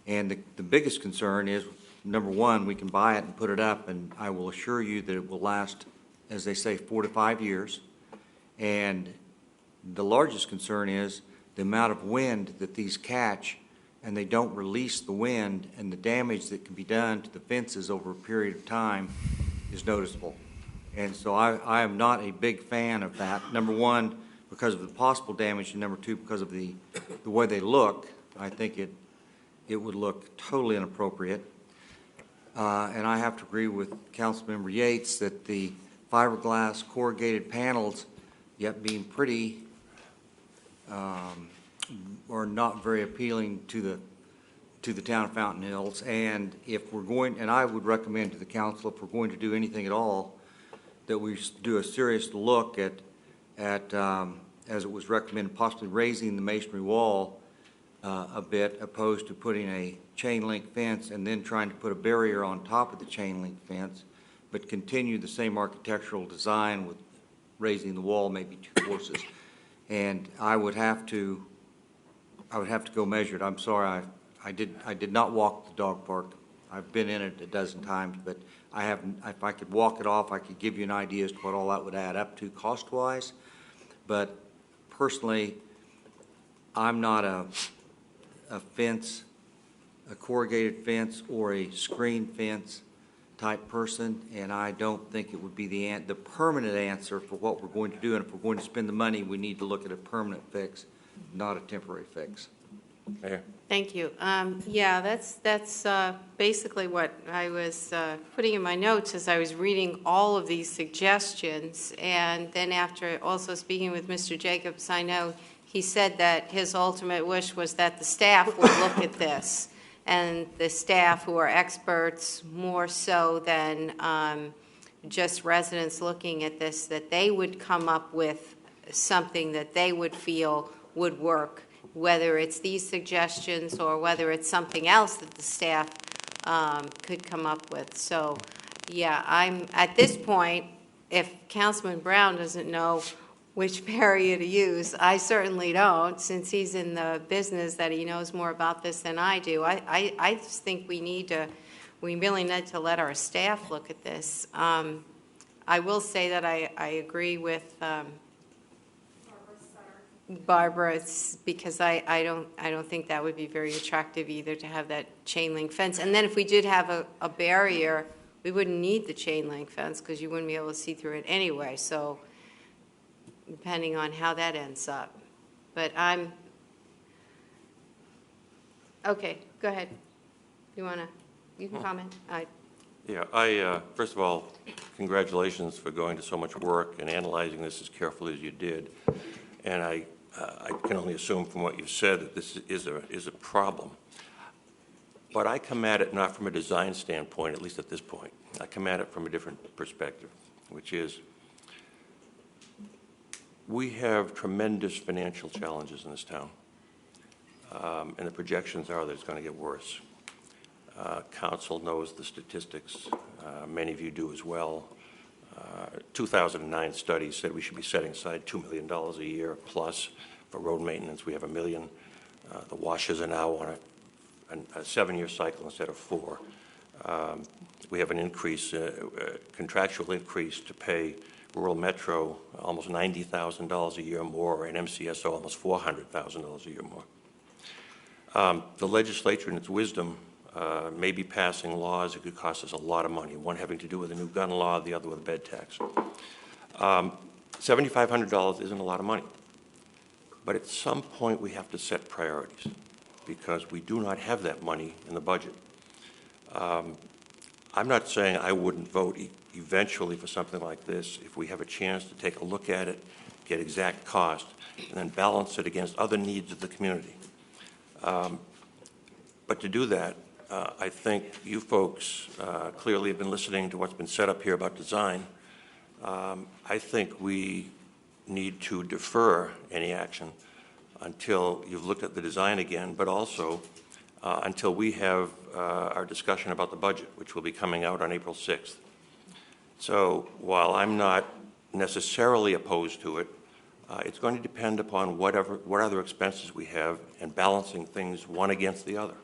And the biggest concern is, number one, we can buy it and put it up, and I will assure you that it will last, as they say, 4 to 5 years. And the largest concern is the amount of wind that these catch, and they don't release the wind, and the damage that can be done to the fences over a period of time is noticeable. And so I am not a big fan of that. Number one, because of the possible damage, and number two, because of the way they look. I think it would look totally inappropriate. And I have to agree with Councilmember Yates that the fiberglass corrugated panels, yet being pretty, are not very appealing to the town of Fountain Hills. And if we're going, and I would recommend to the council, if we're going to do anything at all, that we do a serious look at as it was recommended, possibly raising the masonry wall a bit, opposed to putting a chain link fence and then trying to put a barrier on top of the chain link fence, but continue the same architectural design with raising the wall maybe 2 courses. And I would have to go measure it. I'm sorry, I did not walk the dog park. I've been in it a dozen times, but I haven't. If I could walk it off, I could give you an idea as to what all that would add up to cost-wise. But personally, I'm not a fence, a corrugated fence or a screen fence type person, and I don't think it would be the permanent answer for what we're going to do. And if we're going to spend the money, we need to look at a permanent fix, not a temporary fix. Mayor. Thank you. Yeah, that's basically what I was putting in my notes as I was reading all of these suggestions. And then after also speaking with Mr. Jacobs, I know he said that his ultimate wish was that the staff would look at this, and the staff who are experts more so than just residents looking at this, that they would come up with something that they would feel would work, whether it's these suggestions or whether it's something else that the staff could come up with. So, yeah, I'm at this point, if Councilman Brown doesn't know which barrier to use, I certainly don't, since he's in the business that he knows more about this than I do. I just think we really need to let our staff look at this. I will say that I agree with Barbara, it's because I don't think that would be very attractive either, to have that chain link fence. And then if we did have a barrier, we wouldn't need the chain link fence because you wouldn't be able to see through it anyway. So depending on how that ends up. But okay, go ahead. You can comment. Yeah, first of all, congratulations for going to so much work and analyzing this as carefully as you did. And I can only assume from what you've said that this is a problem. But I come at it not from a design standpoint, at least at this point. I come at it from a different perspective, which is we have tremendous financial challenges in this town. And the projections are that it's going to get worse. Council knows the statistics. Many of you do as well. 2009 study said we should be setting aside $2 million a year plus for road maintenance. We have $1 million. The washes are now on a 7-year cycle instead of 4. We have an increase, contractual increase to pay rural metro almost $90,000 a year more, and MCSO almost $400,000 a year more. The legislature, in its wisdom, may be passing laws that could cost us a lot of money, one having to do with a new gun law, the other with a bed tax. $7,500 isn't a lot of money. But at some point, we have to set priorities because we do not have that money in the budget. I'm not saying I wouldn't vote eventually for something like this if we have a chance to take a look at it, get exact cost, and then balance it against other needs of the community. But to do that, I think you folks clearly have been listening to what's been said up here about design. I think we need to defer any action until you've looked at the design again, but also until we have our discussion about the budget, which will be coming out on April 6th. So while I'm not necessarily opposed to it, it's going to depend upon what other expenses we have and balancing things one against the other.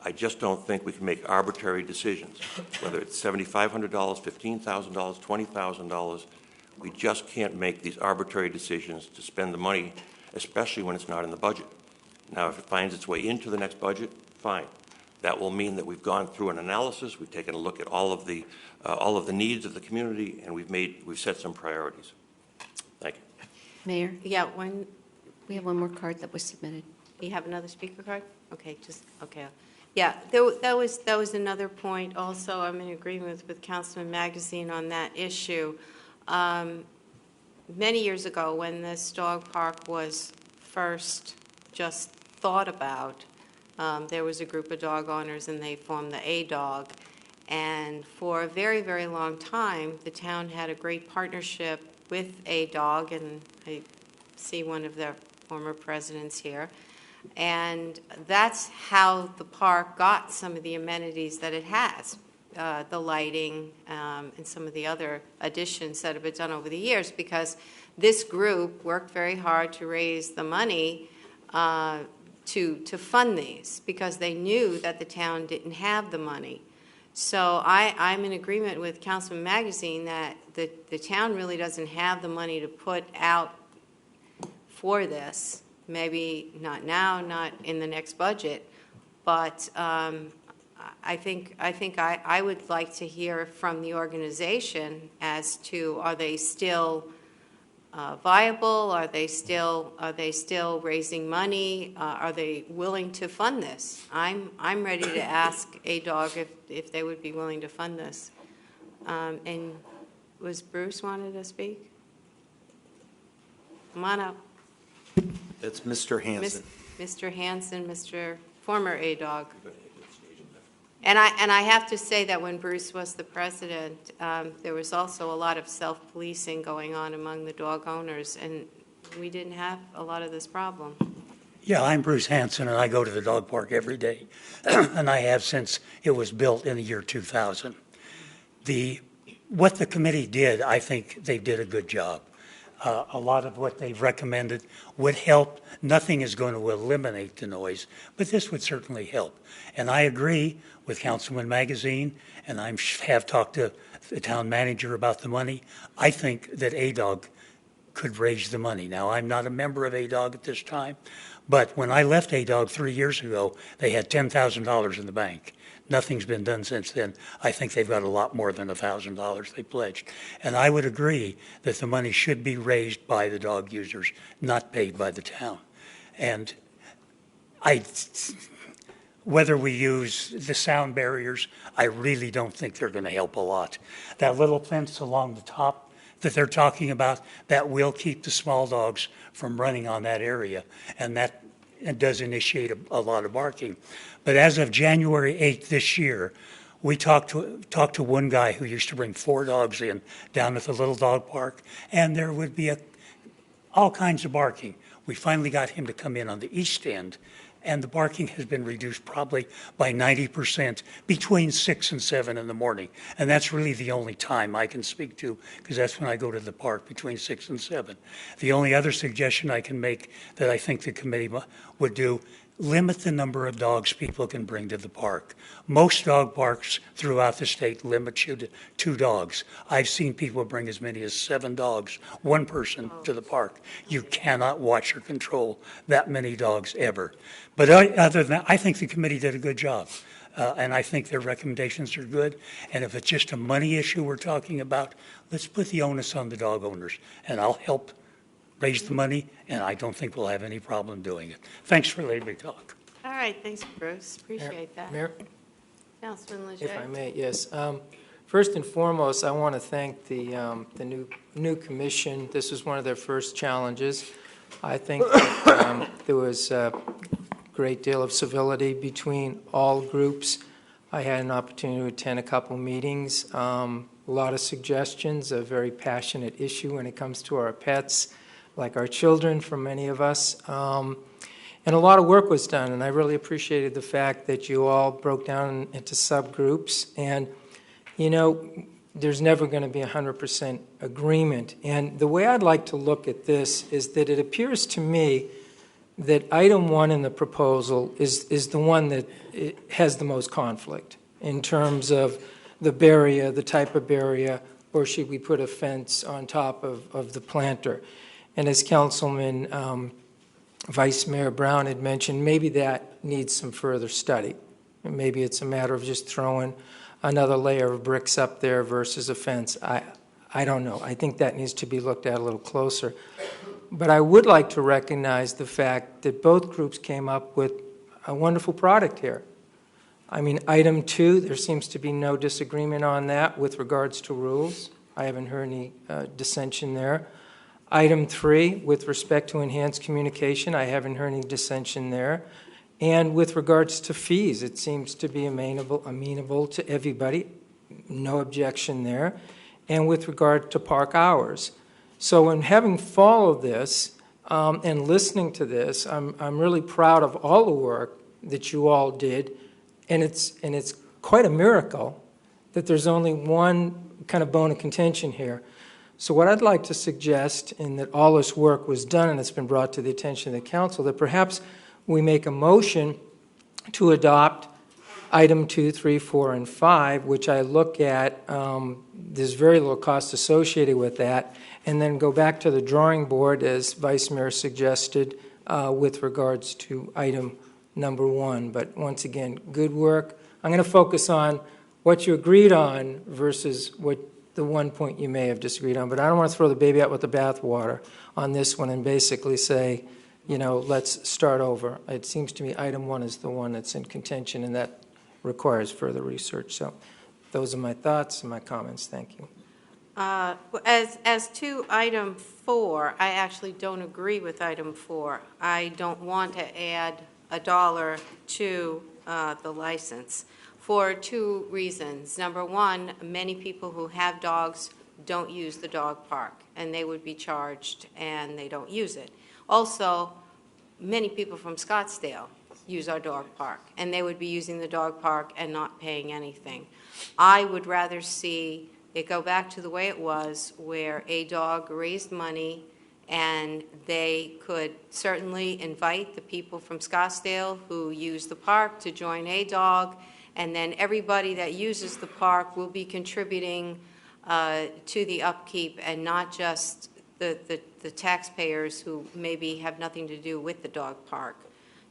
I just don't think we can make arbitrary decisions, whether it's $7,500, $15,000, $20,000. We just can't make these arbitrary decisions to spend the money, especially when it's not in the budget. Now, if it finds its way into the next budget, fine. That will mean that we've gone through an analysis, we've taken a look at all of the needs of the community, and we've set some priorities. Thank you. Mayor, Yeah, we have one more card that was submitted. you have another speaker card? Okay, okay. Yeah, that was another point also. I'm in agreement with Councilman Magazine on that issue. Many years ago, when this dog park was first just thought about, there was a group of dog owners and they formed the A-Dog. And for a very, very long time, the town had a great partnership with A-Dog, and I see one of their former presidents here. And that's how the park got some of the amenities that it has, the lighting and some of the other additions that have been done over the years, because this group worked very hard to raise the money to fund these, because they knew that the town didn't have the money. So I'm in agreement with Councilman Magazine that the town really doesn't have the money to put out for this. Maybe not now, not in the next budget, but I think I would like to hear from the organization as to, are they still viable? Are they still raising money? Are they willing to fund this? I'm ready to ask A-Dog if they would be willing to fund this. And was Bruce wanted to speak? Come on up. It's Mr. Hansen. Mr. Hansen, Mr. former A-Dog. And I have to say that when Bruce was the president, there was also a lot of self-policing going on among the dog owners, and we didn't have a lot of this problem. Yeah, I'm Bruce Hansen, and I go to the dog park every day, and I have since it was built in the year 2000. What the committee did, I think they did a good job. A lot of what they've recommended would help. Nothing is going to eliminate the noise, but this would certainly help. And I agree with Councilman Magazine, and I have talked to the town manager about the money. I think that A-Dog could raise the money. Now, I'm not a member of ADOG at this time, but when I left ADOG 3 years ago, they had $10,000 in the bank. Nothing's been done since then. I think they've got a lot more than $1,000 they pledged. And I would agree that the money should be raised by the dog users, not paid by the town. And whether we use the sound barriers, I really don't think they're going to help a lot. That little fence along the top that they're talking about, that will keep the small dogs from running on that area, and that does initiate a lot of barking. But as of January 8th this year, we talked to one guy who used to bring 4 dogs in down at the little dog park, and there would be all kinds of barking. We finally got him to come in on the east end, and the barking has been reduced probably by 90% between 6 and 7 in the morning. And that's really the only time I can speak to, because that's when I go to the park, between 6 and 7. The only other suggestion I can make that I think the committee would do, limit the number of dogs people can bring to the park. Most dog parks throughout the state limit you to 2 dogs. I've seen people bring as many as 7 dogs, one person to the park. You cannot watch or control that many dogs ever. But other than that, I think the committee did a good job. And I think their recommendations are good. And if it's just a money issue we're talking about, let's put the onus on the dog owners. And I'll help raise the money, and I don't think we'll have any problem doing it. Thanks for letting me talk. All right, thanks, Bruce. Appreciate that. Mayor, Councilman Leger. if I may, yes. First and foremost, I want to thank the new commission. This was one of their first challenges. I think that, there was a great deal of civility between all groups. I had an opportunity to attend a couple meetings. A lot of suggestions, a very passionate issue when it comes to our pets, like our children, for many of us. And a lot of work was done, and I really appreciated the fact that you all broke down into subgroups. And, you know, there's never going to be 100% agreement. And the way I'd like to look at this is that it appears to me that item 1 in the proposal is the one that has the most conflict in terms of the barrier, the type of barrier, or should we put a fence on top of the planter? And as Councilman Vice Mayor Brown had mentioned, maybe that needs some further study. And maybe it's a matter of just throwing another layer of bricks up there versus a fence. I don't know. I think that needs to be looked at a little closer. But I would like to recognize the fact that both groups came up with a wonderful product here. I mean, item 2, there seems to be no disagreement on that with regards to rules. I haven't heard any dissension there. Item 3, with respect to enhanced communication, I haven't heard any dissension there. And with regards to fees, it seems to be amenable to everybody. No objection there. And with regard to park hours. So in having followed this and listening to this, I'm really proud of all the work that you all did. And it's quite a miracle that there's only one kind of bone of contention here. So what I'd like to suggest, in that all this work was done and it's been brought to the attention of the council, that perhaps we make a motion to adopt item 2, 3, 4, and 5, which I look at, there's very little cost associated with that, and then go back to the drawing board, as Vice Mayor suggested, with regards to item number 1. But once again, good work. I'm going to focus on what you agreed on versus what the one point you may have disagreed on. But I don't want to throw the baby out with the bathwater on this one and basically say, you know, let's start over. It seems to me item 1 is the one that's in contention, and that requires further research. So those are my thoughts and my comments. Thank you. As to item 4, I actually don't agree with item 4. I don't want to add $1 to the license for 2 reasons. Number 1, many people who have dogs don't use the dog park, and they would be charged, and they don't use it. Also, many people from Scottsdale use our dog park, and they would be using the dog park and not paying anything. I would rather see it go back to the way it was, where ADOG raised money, and they could certainly invite the people from Scottsdale who use the park to join ADOG, and then everybody that uses the park will be contributing to the upkeep and not just the taxpayers who maybe have nothing to do with the dog park.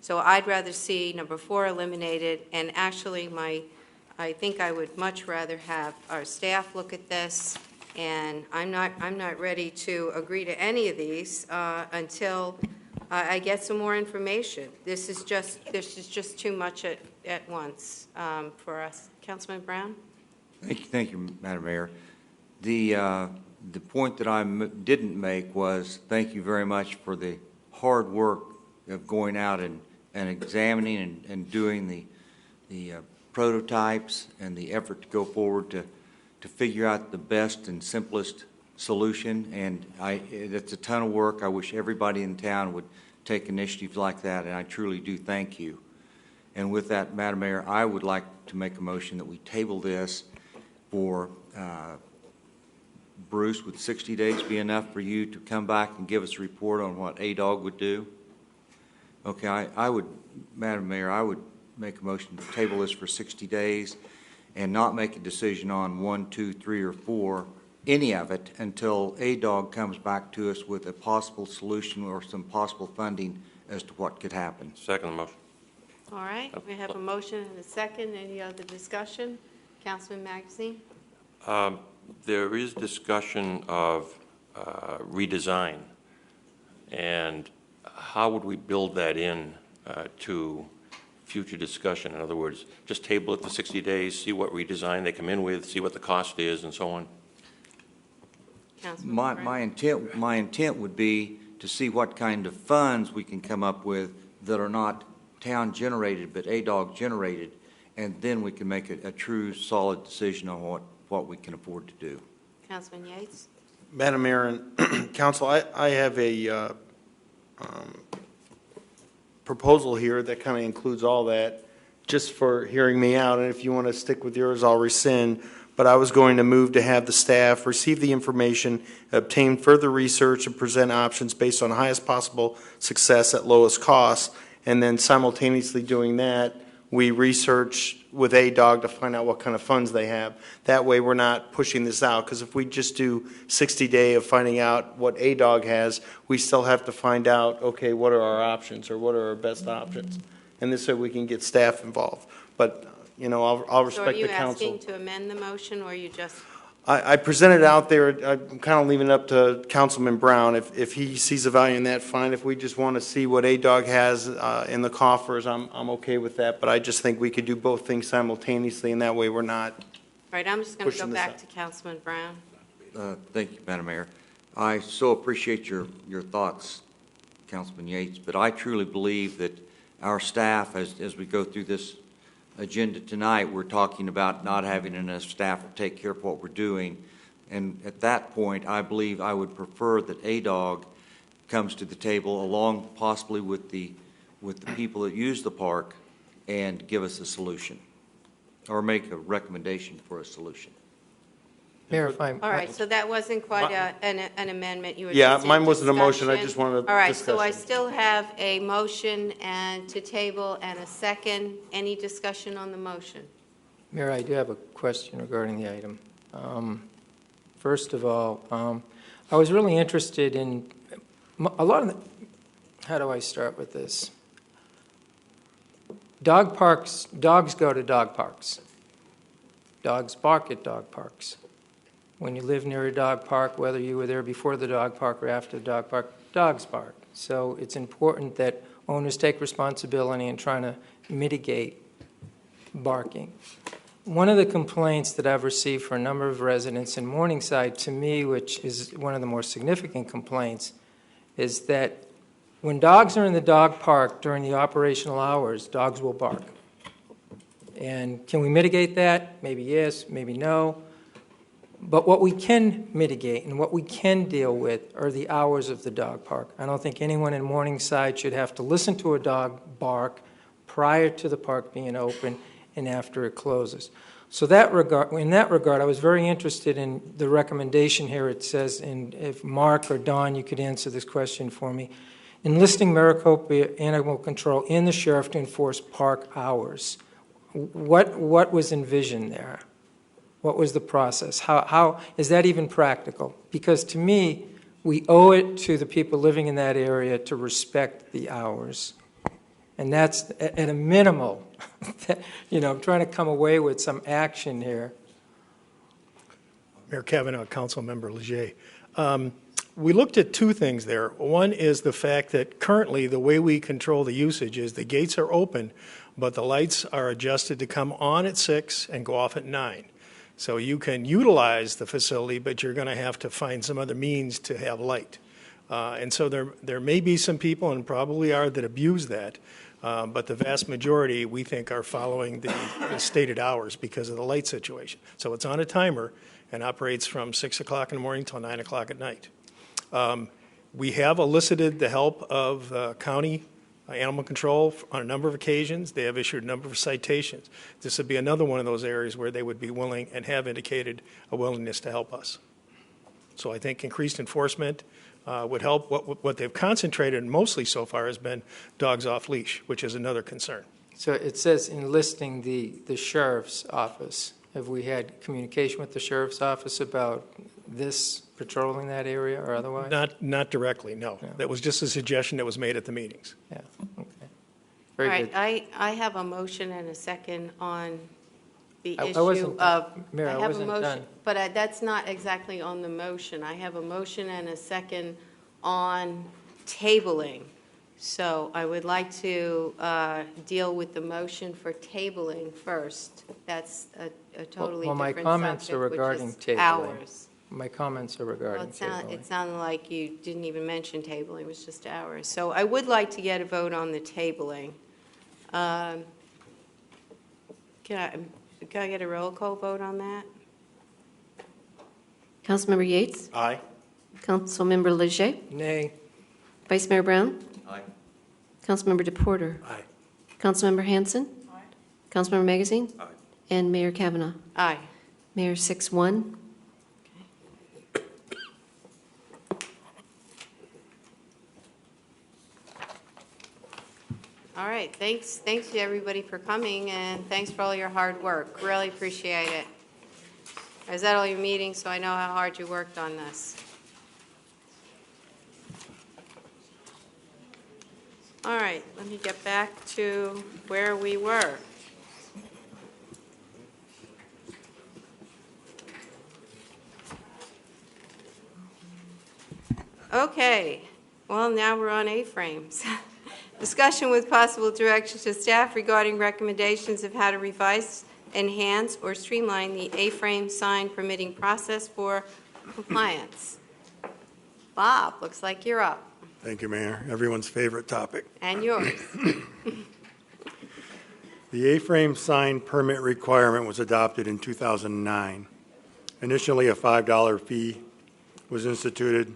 So I'd rather see number 4 eliminated, and actually I think I would much rather have our staff look at this, and I'm not ready to agree to any of these until I get some more information. This is just too much at once for us. Councilman Brown? Thank you, Madam Mayor. The point that I didn't make was thank you very much for the hard work of going out and examining and doing the prototypes and the effort to go forward to figure out the best and simplest solution. And it's a ton of work. I wish everybody in town would take initiatives like that, and I truly do thank you. And with that, Madam Mayor, I would like to make a motion that we table this for Bruce. Would 60 days be enough for you to come back and give us a report on what ADOG would do? Okay, I would, Madam Mayor, I would make a motion to table this for 60 days and not make a decision on 1, 2, 3, or 4, any of it, until ADOG comes back to us with a possible solution or some possible funding as to what could happen. Second the motion. All right, we have a motion and a second. Any other discussion? Councilman Magazine? There is discussion of redesign, and how would we build that in to future discussion? In other words, just table it for 60 days, see what redesign they come in with, see what the cost is, and so on. My intent would be to see what kind of funds we can come up with that are not town generated but ADOG generated, and then we can make a true solid decision on what we can afford to do. Councilman Yates? Madam Mayor and Council, I have a proposal here that kind of includes all that, just for hearing me out, and if you want to stick with yours, I'll rescind. But I was going to move to have the staff receive the information, obtain further research, and present options based on highest possible success at lowest cost. And then simultaneously doing that, we research with ADOG to find out what kind of funds they have. That way we're not pushing this out, because if we just do 60 days of finding out what ADOG has, we still have to find out, okay, what are our options or what are our best options? And this way we can get staff involved. But you know, I'll respect the council. So are you asking to amend the motion, or you just? I presented out there. I'm kind of leaving it up to Councilman Brown. If he sees a value in that, fine. If we just want to see what ADOG has in the coffers, I'm okay with that. But I just think we could do both things simultaneously, and that way we're not. All right, I'm just going to go back to Councilman Brown. Thank you, Madam Mayor. I so appreciate your thoughts, Councilman Yates, but I truly believe that our staff, as we go through this agenda tonight, we're talking about not having enough staff to take care of what we're doing. And at that point, I believe I would prefer that ADOG comes to the table along possibly with the people that use the park and give us a solution or make a recommendation for a solution. Mayor, if I'm... All right, so that wasn't quite an amendment. You were Yeah, just in mine wasn't a motion. I discussion. just wanted to All right, discuss so I it. still have a motion and to table and a second. Any discussion on the motion? Mayor, I do have a question regarding the item. First of all, I was really interested in a lot of the, how do I start with this? Dog parks, dogs go to dog parks. Dogs bark at dog parks. When you live near a dog park, whether you were there before the dog park or after the dog park, dogs bark. So it's important that owners take responsibility in trying to mitigate barking. One of the complaints that I've received for a number of residents in Morningside, to me, which is one of the more significant complaints, is that when dogs are in the dog park during the operational hours, dogs will bark. And can we mitigate that? Maybe yes, maybe no. But what we can mitigate and what we can deal with are the hours of the dog park. I don't think anyone in Morningside should have to listen to a dog bark prior to the park being open and after it closes. So in that regard, I was very interested in the recommendation here. It says, and if Mark or Don, you could answer this question for me, enlisting Maricopa Animal Control in the sheriff to enforce park hours. What was envisioned there? What was the process? How is that even practical? Because to me, we owe it to the people living in that area to respect the hours. And that's at a minimal. I'm trying to come away with some action here. Mayor Kavanaugh, Councilmember Leger. We looked at two things there. One is the fact that currently the way we control the usage is the gates are open, but the lights are adjusted to come on at 6 and go off at 9. So you can utilize the facility, but you're going to have to find some other means to have light. And so there may be some people, and probably are, that abuse that. But the vast majority, we think, are following the stated hours because of the light situation. So it's on a timer and operates from 6 o'clock in the morning till 9 o'clock at night. We have elicited the help of county animal control on a number of occasions. They have issued a number of citations. This would be another one of those areas where they would be willing and have indicated a willingness to help us. So I think increased enforcement would help. What they've concentrated mostly so far has been dogs off leash, which is another concern. So it says enlisting the sheriff's office. Have we had communication with the sheriff's office about this patrolling that area or otherwise? Not directly, no. That was just a suggestion that was made at the meetings. Yeah, okay. All Very right, good. I have a motion and a second on the I issue wasn't- of. Mayor, I have a wasn't motion, done. but that's not exactly on the motion. I have a motion and a second on tabling. So I would like to deal with the motion for tabling first. That's a totally Well, my different comments subject, are regarding which is tabling. hours. My comments are regarding Well, tabling. it sounded like you didn't even mention tabling, it was just hours. So I would like to get a vote on the tabling. Can I get a roll call vote on that? Councilmember Yates? Aye. Councilmember Leger? Nay. Vice Mayor Brown? Aye. Councilmember DePorter? Aye. Councilmember Hanson? Aye. Councilmember Magazine? Aye. And Mayor Kavanaugh? Aye. Mayor 6-1. All right, thanks to everybody for coming, and thanks for all your hard work. Really appreciate it. I was at all your meetings, so I know how hard you worked on this. All right, let me get back to where we were. Okay, well, now we're on A-frames. Discussion with possible direction to staff regarding recommendations of how to revise, enhance, or streamline the A-frame sign permitting process for compliance. Bob, looks like you're up, Thank you, Mayor. Everyone's favorite topic. and yours. The A-frame sign permit requirement was adopted in 2009. Initially, a $5 fee was instituted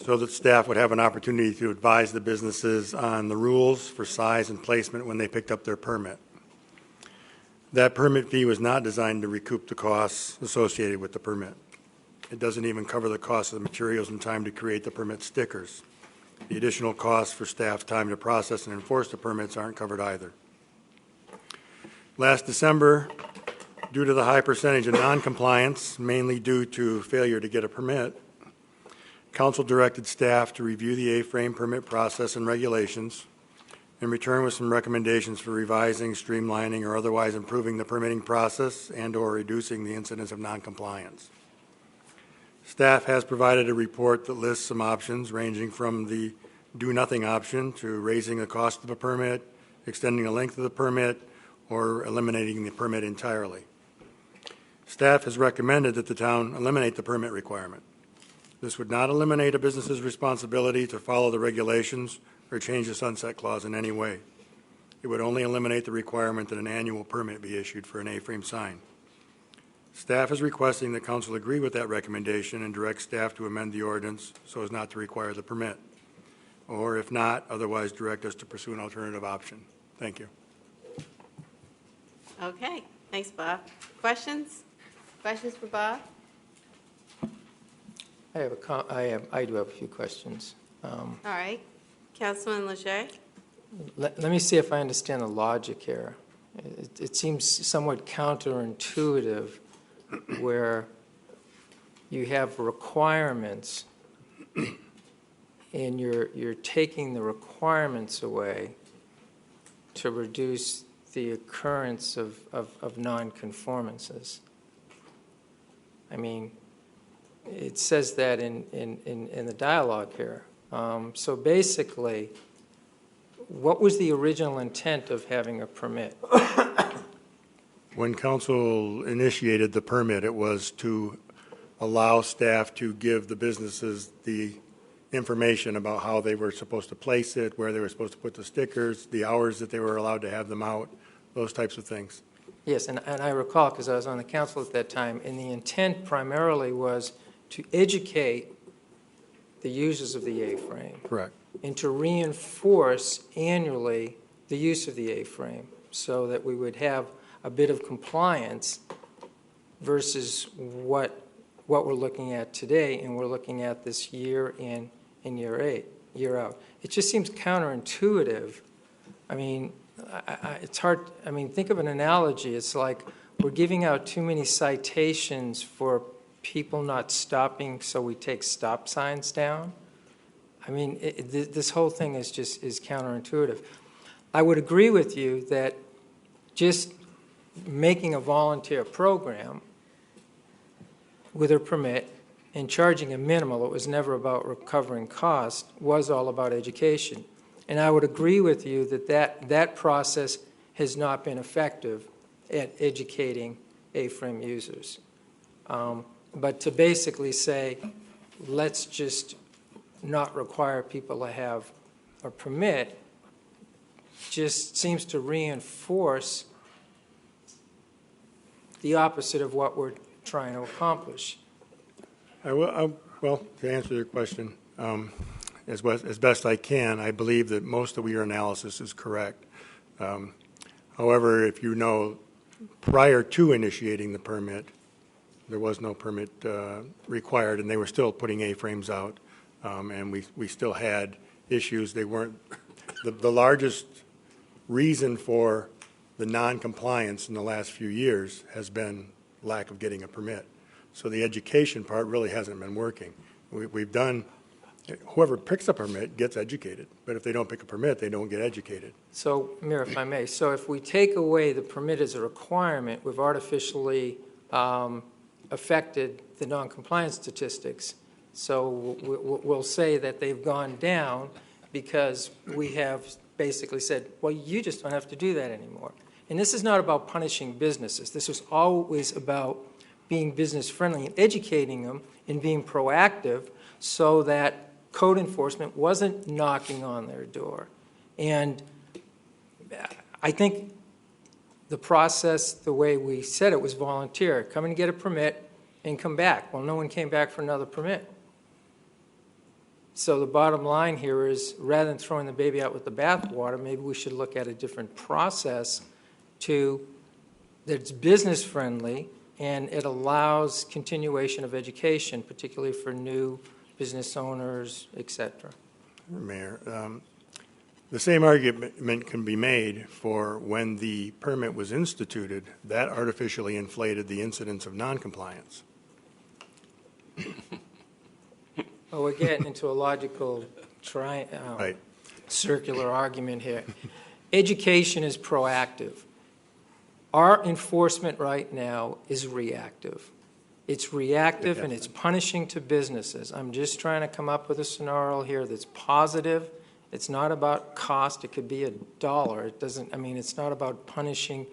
so that staff would have an opportunity to advise the businesses on the rules for size and placement when they picked up their permit. That permit fee was not designed to recoup the costs associated with the permit. It doesn't even cover the cost of the materials and time to create the permit stickers. The additional costs for staff's time to process and enforce the permits aren't covered either. Last December, due to the high percentage of noncompliance, mainly due to failure to get a permit, Council directed staff to review the A-frame permit process and regulations and return with some recommendations for revising, streamlining, or otherwise improving the permitting process and/or reducing the incidence of noncompliance. Staff has provided a report that lists some options ranging from the do-nothing option to raising the cost of a permit, extending the length of the permit, or eliminating the permit entirely. Staff has recommended that the town eliminate the permit requirement. This would not eliminate a business's responsibility to follow the regulations or change the sunset clause in any way. It would only eliminate the requirement that an annual permit be issued for an A-frame sign. Staff is requesting that council agree with that recommendation and direct staff to amend the ordinance so as not to require the permit, or if not, otherwise direct us to pursue an alternative option. Thank you. Okay, thanks, Bob. Questions? Questions for Bob? I do have a few questions. All right. Councilman Leger? Let me see if I understand the logic here. It seems somewhat counterintuitive where you have requirements and you're taking the requirements away to reduce the occurrence of nonconformances. I mean, it says that in the dialogue here. So basically, what was the original intent of having a permit? When council initiated the permit, it was to allow staff to give the businesses the information about how they were supposed to place it, where they were supposed to put the stickers, the hours that they were allowed to have them out, those types of things. Yes, and I recall, because I was on the council at that time, and the intent primarily was to educate the users of the A-frame. Correct. And to reinforce annually the use of the A-frame so that we would have a bit of compliance versus what we're looking at today, and we're looking at this year in year out. It just seems counterintuitive. I mean, it's hard. I mean, think of an analogy. It's like we're giving out too many citations for people not stopping, so we take stop signs down. I mean, this whole thing is counterintuitive. I would agree with you that just making a volunteer program with a permit and charging a minimal, it was never about recovering cost, was all about education. And I would agree with you that process has not been effective at educating A-frame users. But to basically say, let's just not require people to have a permit, just seems to reinforce the opposite of what we're trying to accomplish. Well, to answer your question, as best I can, I believe that most of your analysis is correct. However, if you know, prior to initiating the permit, there was no permit required, and they were still putting A-frames out, and we still had issues. They weren't the largest reason for the non-compliance in the last few years has been lack of getting a permit. So the education part really hasn't been working. We've done, whoever picks a permit gets educated, but if they don't pick a permit, they don't get educated. So, Mayor, if I may, so if we take away the permit as a requirement, we've artificially affected the non-compliance statistics. So we'll say that they've gone down because we have basically said, well, you just don't have to do that anymore. And this is not about punishing businesses. This was always about being business friendly and educating them and being proactive so that code enforcement wasn't knocking on their door. And I think the process, the way we said it, was volunteer. Come and get a permit and come back. Well, no one came back for another permit. So the bottom line here is, rather than throwing the baby out with the bathwater, maybe we should look at a different process that's business friendly and it allows continuation of education, particularly for new business owners, et cetera. Mayor, the same argument can be made for when the permit was instituted, that artificially inflated the incidence of noncompliance. Well, we're getting into a logical Right. circular argument here. Education is proactive. Our enforcement right now is reactive. It's reactive and it's punishing to businesses. I'm just trying to come up with a scenario here that's positive. It's not about cost. It could be $1. It doesn't, I mean, it's not about punishing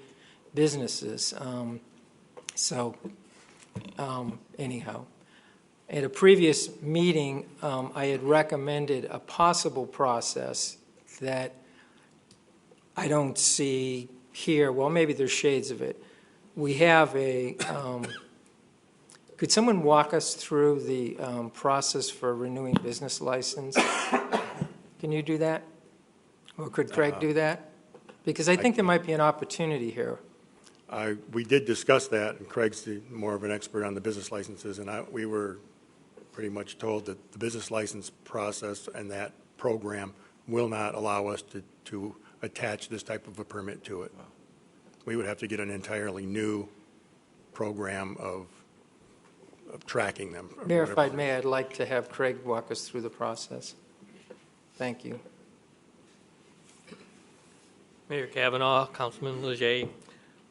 businesses. Anyhow. At a previous meeting, I had recommended a possible process that I don't see here. Well, maybe there's shades of it. We have a, could someone walk us through the process for renewing business license? Can you do that? Or could Craig do that? Because I think there might be an opportunity here. We did discuss that, and Craig's more of an expert on the business licenses, and we were pretty much told that the business license process and that program will not allow us to attach this type of a permit to it. We would have to get an entirely new program of tracking them. or Mayor, if I whatever. may, I'd like to have Craig walk us through the process. Thank you. Mayor Kavanaugh, Councilman Leger.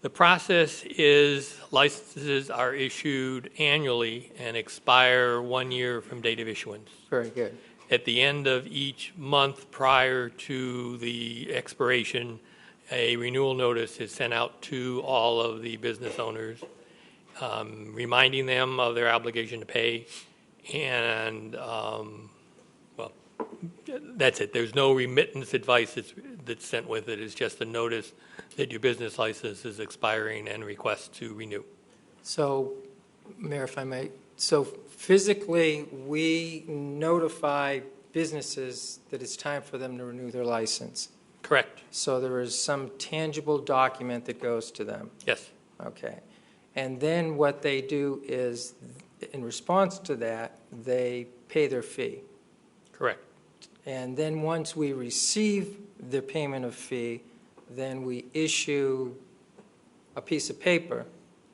The process is licenses are issued annually and expire 1 year from date of issuance. Very good. At the end of each month prior to the expiration, a renewal notice is sent out to all of the business owners, reminding them of their obligation to pay. And, well, that's it. There's no remittance advice that's sent with it. It's just a notice that your business license is expiring and request to renew. So, Mayor, if I may, so physically, we notify businesses that it's time for them to renew their license. Correct. So there is some tangible document that goes to them. Yes. Okay. And then what they do is, in response to that, they pay their fee. Correct. And then once we receive the payment of fee, then we issue a piece of paper,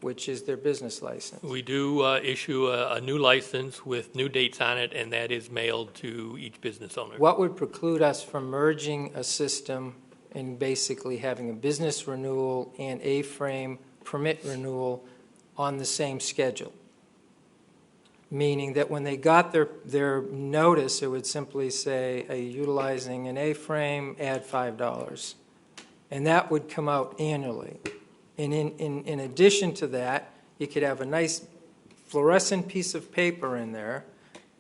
which is their business license. We do issue a new license with new dates on it, and that is mailed to each business owner. What would preclude us from merging a system and basically having a business renewal and A-frame permit renewal on the same schedule? Meaning that when they got their notice, it would simply say, are you utilizing an A-frame, add $5. And that would come out annually. And in addition to that, you could have a nice fluorescent piece of paper in there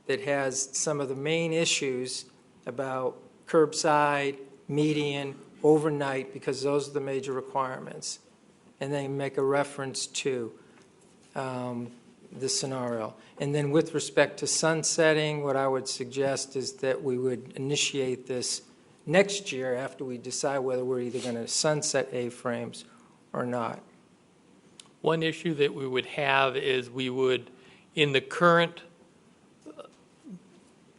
that has some of the main issues about curbside, median, overnight, because those are the major requirements. And then make a reference to the scenario. And then with respect to sunsetting, what I would suggest is that we would initiate this next year after we decide whether we're either going to sunset A-frames or not. One issue that we would have is we would, in the current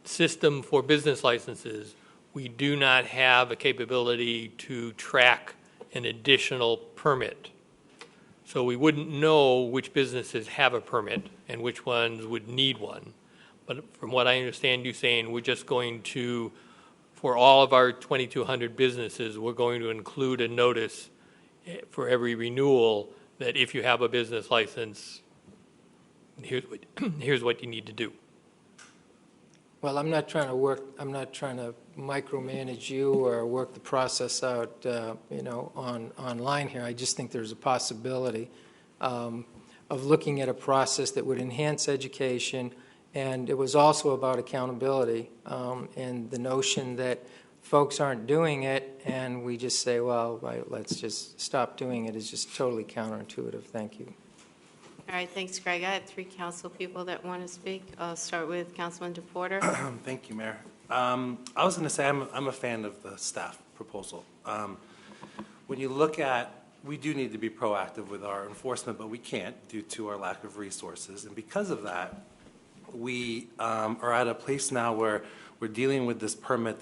system for business licenses, we do not have a capability to track an additional permit. So we wouldn't know which businesses have a permit and which ones would need one. But from what I understand you saying, we're just going to, for all of our 2,200 businesses, we're going to include a notice for every renewal that if you have a business license, here's what you need to do. Well, I'm not trying to micromanage you or work the process out, online here. I just think there's a possibility of looking at a process that would enhance education, and it was also about accountability and the notion that folks aren't doing it, and we just say, well, let's just stop doing it, is just totally counterintuitive. Thank you. All right, thanks, Greg. I have 3 council people that want to speak. I'll start with Councilman DePorter. Thank you, Mayor. I was going to say I'm a fan of the staff proposal. When you look at, we do need to be proactive with our enforcement, but we can't due to our lack of resources. And because of that, we are at a place now where we're dealing with this permit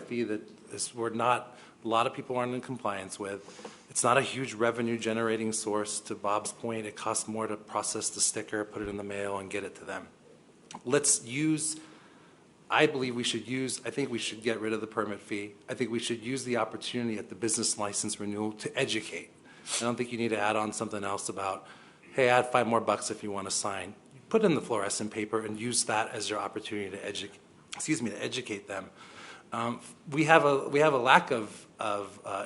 fee that a lot of people aren't in compliance with. It's not a huge revenue generating source. To Bob's point, it costs more to process the sticker, put it in the mail, and get it to them. I think we should get rid of the permit fee. I think we should use the opportunity at the business license renewal to educate. I don't think you need to add on something else about, hey, add $5 more if you want to sign. Put in the fluorescent paper and use that as your opportunity to educate them. We have a lack of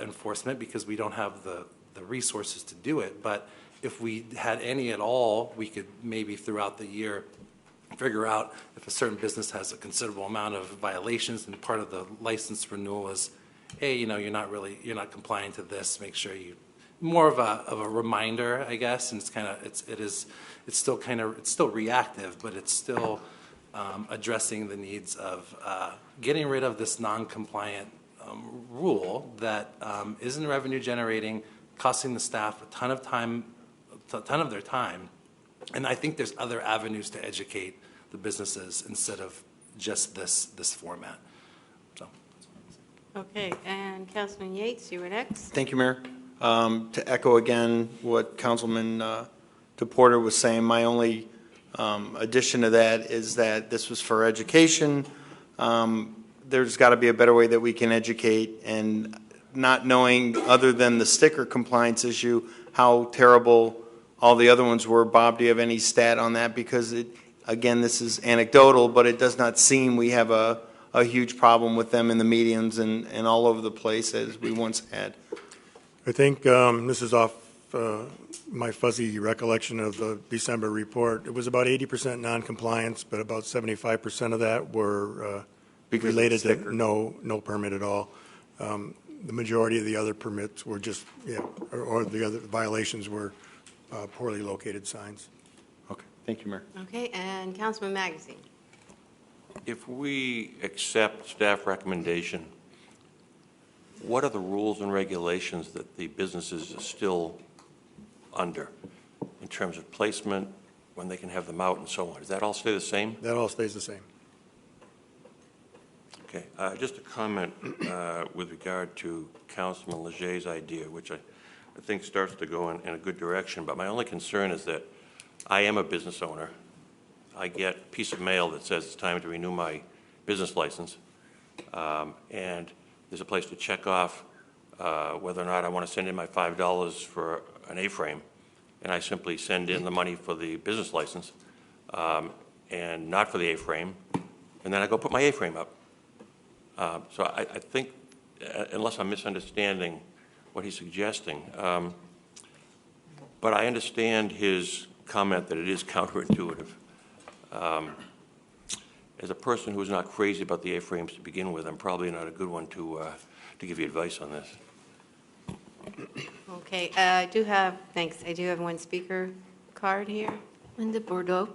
enforcement because we don't have the resources to do it. But if we had any at all, we could maybe throughout the year figure out if a certain business has a considerable amount of violations, and part of the license renewal is, hey, you're not complying to this. Make sure you, more of a reminder, I guess. And it's still reactive, but it's still addressing the needs of getting rid of this non-compliant rule that isn't revenue generating, costing the staff a ton of their time. And I think there's other avenues to educate the businesses instead of just this format. So. Okay, and Councilman Yates, you were next. Thank you, Mayor. To echo again what Councilman DePorter was saying, my only addition to that is that this was for education. There's got to be a better way that we can educate, and not knowing, other than the sticker compliance issue, how terrible all the other ones were. Bob, do you have any stat on that? Because, again, this is anecdotal, but it does not seem we have a huge problem with them in the medians and all over the place as we once had. I think this is off my fuzzy recollection of the December report. It was about 80% noncompliance, but about 75% of that were related to no permit at all. The majority of the other permits were just, or the other violations were poorly located signs. Okay, thank you, Mayor. Okay, and Councilman Magazine. If we accept staff recommendation, what are the rules and regulations that the businesses are still under in terms of placement, when they can have them out and so on? Does that all stay the same? That all stays the same. Okay, just a comment with regard to Councilman Leger's idea, which I think starts to go in a good direction, but my only concern is that I am a business owner. I get a piece of mail that says it's time to renew my business license, and there's a place to check off whether or not I want to send in my $5 for an A-frame, and I simply send in the money for the business license and not for the A-frame, and then I go put my A-frame up. So I think, unless I'm misunderstanding what he's suggesting, but I understand his comment that it is counterintuitive. As a person who is not crazy about the A-frames to begin with, I'm probably not a good one to give you advice on this. Okay, I do have one speaker card here. Linda Bordeaux.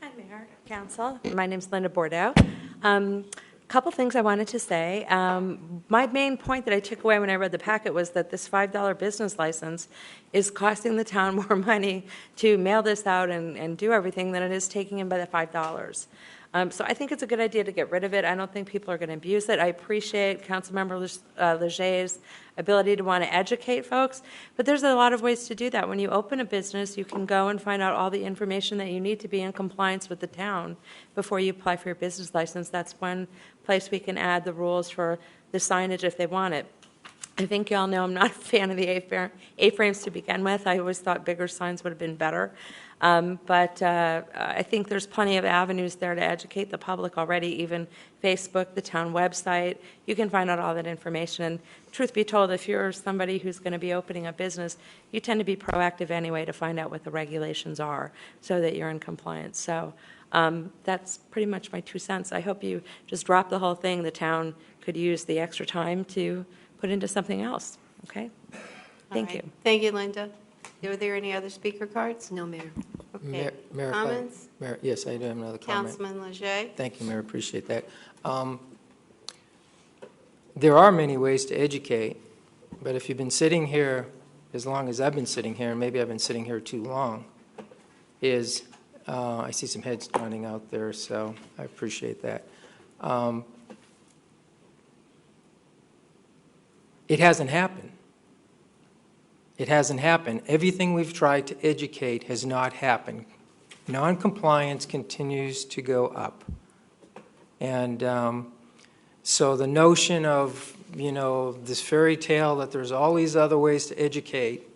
Hi, Mayor, Council. My name's Linda Bordeaux. Couple things I wanted to say. My main point that I took away when I read the packet was that this $5 business license is costing the town more money to mail this out and do everything than it is taking in by the $5. So I think it's a good idea to get rid of it. I don't think people are going to abuse it. I appreciate Councilmember Leger's ability to want to educate folks, but there's a lot of ways to do that. When you open a business, you can go and find out all the information that you need to be in compliance with the town before you apply for your business license. That's one place we can add the rules for the signage if they want it. I think you all know I'm not a fan of the A-frames to begin with. I always thought bigger signs would have been better. But I think there's plenty of avenues there to educate the public already, even Facebook, the town website. You can find out all that information. And truth be told, if you're somebody who's going to be opening a business, you tend to be proactive anyway to find out what the regulations are so that you're in compliance. So that's pretty much my 2 cents. I hope you just drop the whole thing. The town could use the extra time to put into something else. Okay? Thank you. Thank you, Linda. Are there any other speaker cards? No, Mayor. Okay. Mayor, Comments? Mayor, yes, I do have another comment. Councilman Leger. Thank you, Mayor. Appreciate that. There are many ways to educate, but if you've been sitting here as long as I've been sitting here, and maybe I've been sitting here too long, I see some heads nodding out there, so I appreciate that. It hasn't happened. It hasn't happened. Everything we've tried to educate has not happened. Non-compliance continues to go up. And so the notion of, this fairy tale that there's all these other ways to educate,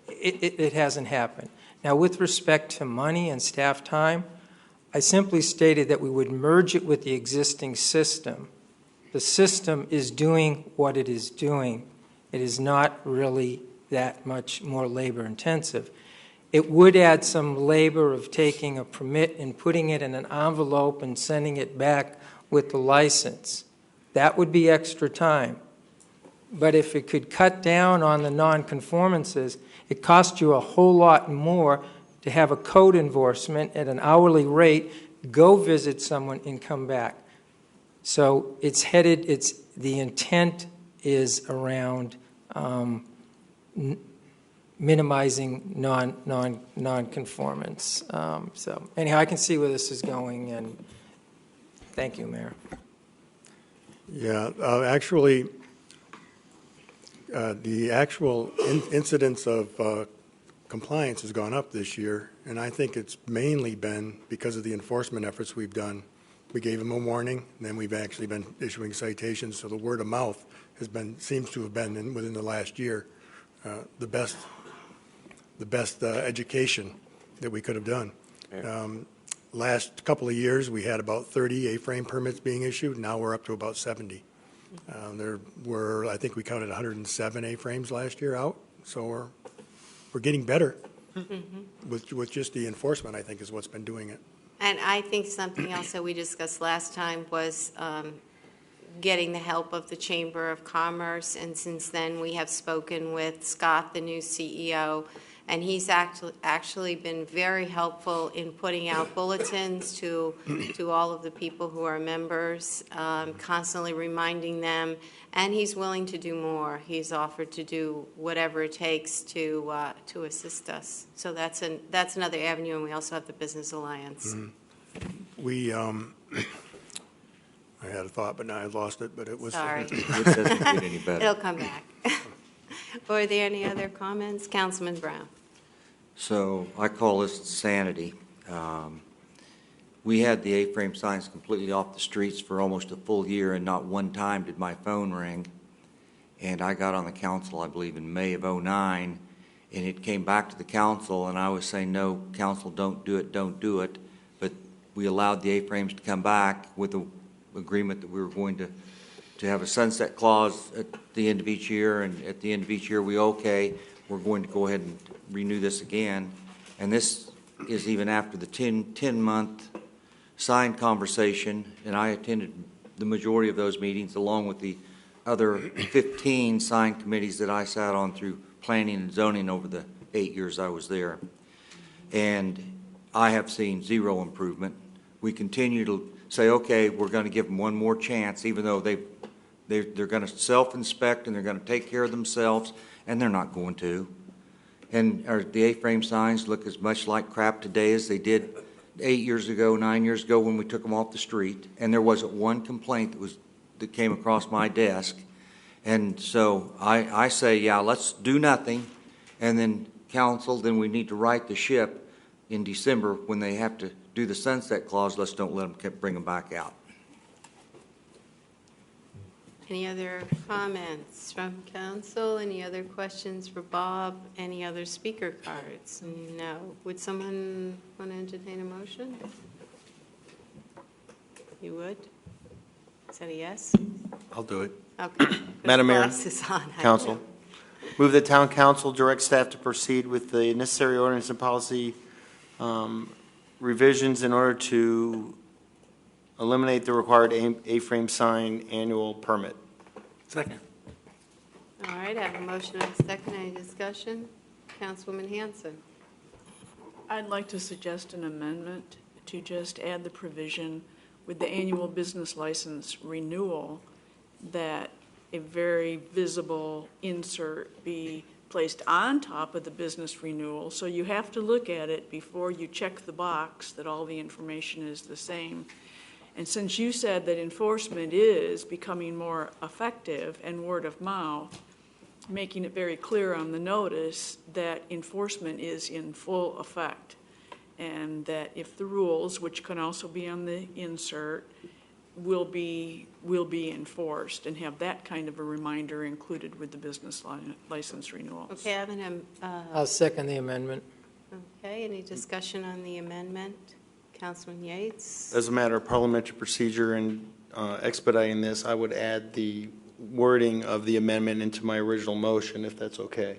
it hasn't happened. Now, with respect to money and staff time, I simply stated that we would merge it with the existing system. The system is doing what it is doing. It is not really that much more labor intensive. It would add some labor of taking a permit and putting it in an envelope and sending it back with the license. That would be extra time. But if it could cut down on the nonconformances, it costs you a whole lot more to have a code enforcement at an hourly rate, go visit someone and come back. So the intent is around minimizing non-conformance. So anyhow, I can see where this is going, and thank you, Mayor. Yeah, actually, The actual incidence of compliance has gone up this year, and I think it's mainly been because of the enforcement efforts we've done. We gave them a warning, and then we've actually been issuing citations, so the word of mouth seems to have been, within the last year, the best education that we could have done. Last couple of years, we had about 30 A-frame permits being issued. Now we're up to about 70. There were, I think we counted 107 A-frames last year out, so we're getting better with just the enforcement, I think, is what's been doing it. And I think something else that we discussed last time was getting the help of the Chamber of Commerce, and since then we have spoken with Scott, the new CEO, and he's actually been very helpful in putting out bulletins to all of the people who are members, constantly reminding them, and he's willing to do more. He's offered to do whatever it takes to assist us. So that's another avenue, and we also have the Business Alliance. We, I had a thought, but now I lost it, but it was... Sorry. It doesn't get any better. It'll come back. Are there any other comments? Councilman Brown. So I call this insanity. We had the A-frame signs completely off the streets for almost a full year, and not one time did my phone ring. And I got on the council, I believe, in May of '09, and it came back to the council, and I was saying, no, council, don't do it, don't do it. But we allowed the A-frames to come back with the agreement that we were going to have a sunset clause at the end of each year, and at the end of each year, we're going to go ahead and renew this again. And this is even after the 10-month sign conversation, and I attended the majority of those meetings along with the other 15 sign committees that I sat on through planning and zoning over the 8 years I was there. And I have seen zero improvement. We continue to say, okay, we're going to give them one more chance, even though they're going to self-inspect and they're going to take care of themselves, and they're not going to. And the A-frame signs look as much like crap today as they did 8 years ago, 9 years ago when we took them off the street. And there wasn't one complaint that came across my desk. And so I say, yeah, let's do nothing. And then council, then we need to right the ship in December when they have to do the sunset clause. Let's don't let them bring them back out. Any other comments from council? Any other questions for Bob? Any other speaker cards? No. Would someone want to entertain a motion? You would? Is that a yes? I'll do it. Okay. Madam Mayor, Boss is on. Council, move that Town Council direct staff to proceed with the necessary ordinance and policy revisions in order to eliminate the required A-frame sign annual permit. Second. All right, I have a motion and a second. Any discussion? Councilwoman Hanson. I'd like to suggest an amendment to just add the provision with the annual business license renewal that a very visible insert be placed on top of the business renewal. So you have to look at it before you check the box that all the information is the same. And since you said that enforcement is becoming more effective and word of mouth, making it very clear on the notice that enforcement is in full effect, and that if the rules, which can also be on the insert, will be enforced, and have that kind of a reminder included with the business license renewals. Okay, I have an I'll second the amendment. okay, any discussion on the amendment? Councilman Yates. As a matter of parliamentary procedure and expediting this, I would add the wording of the amendment into my original motion, if that's okay.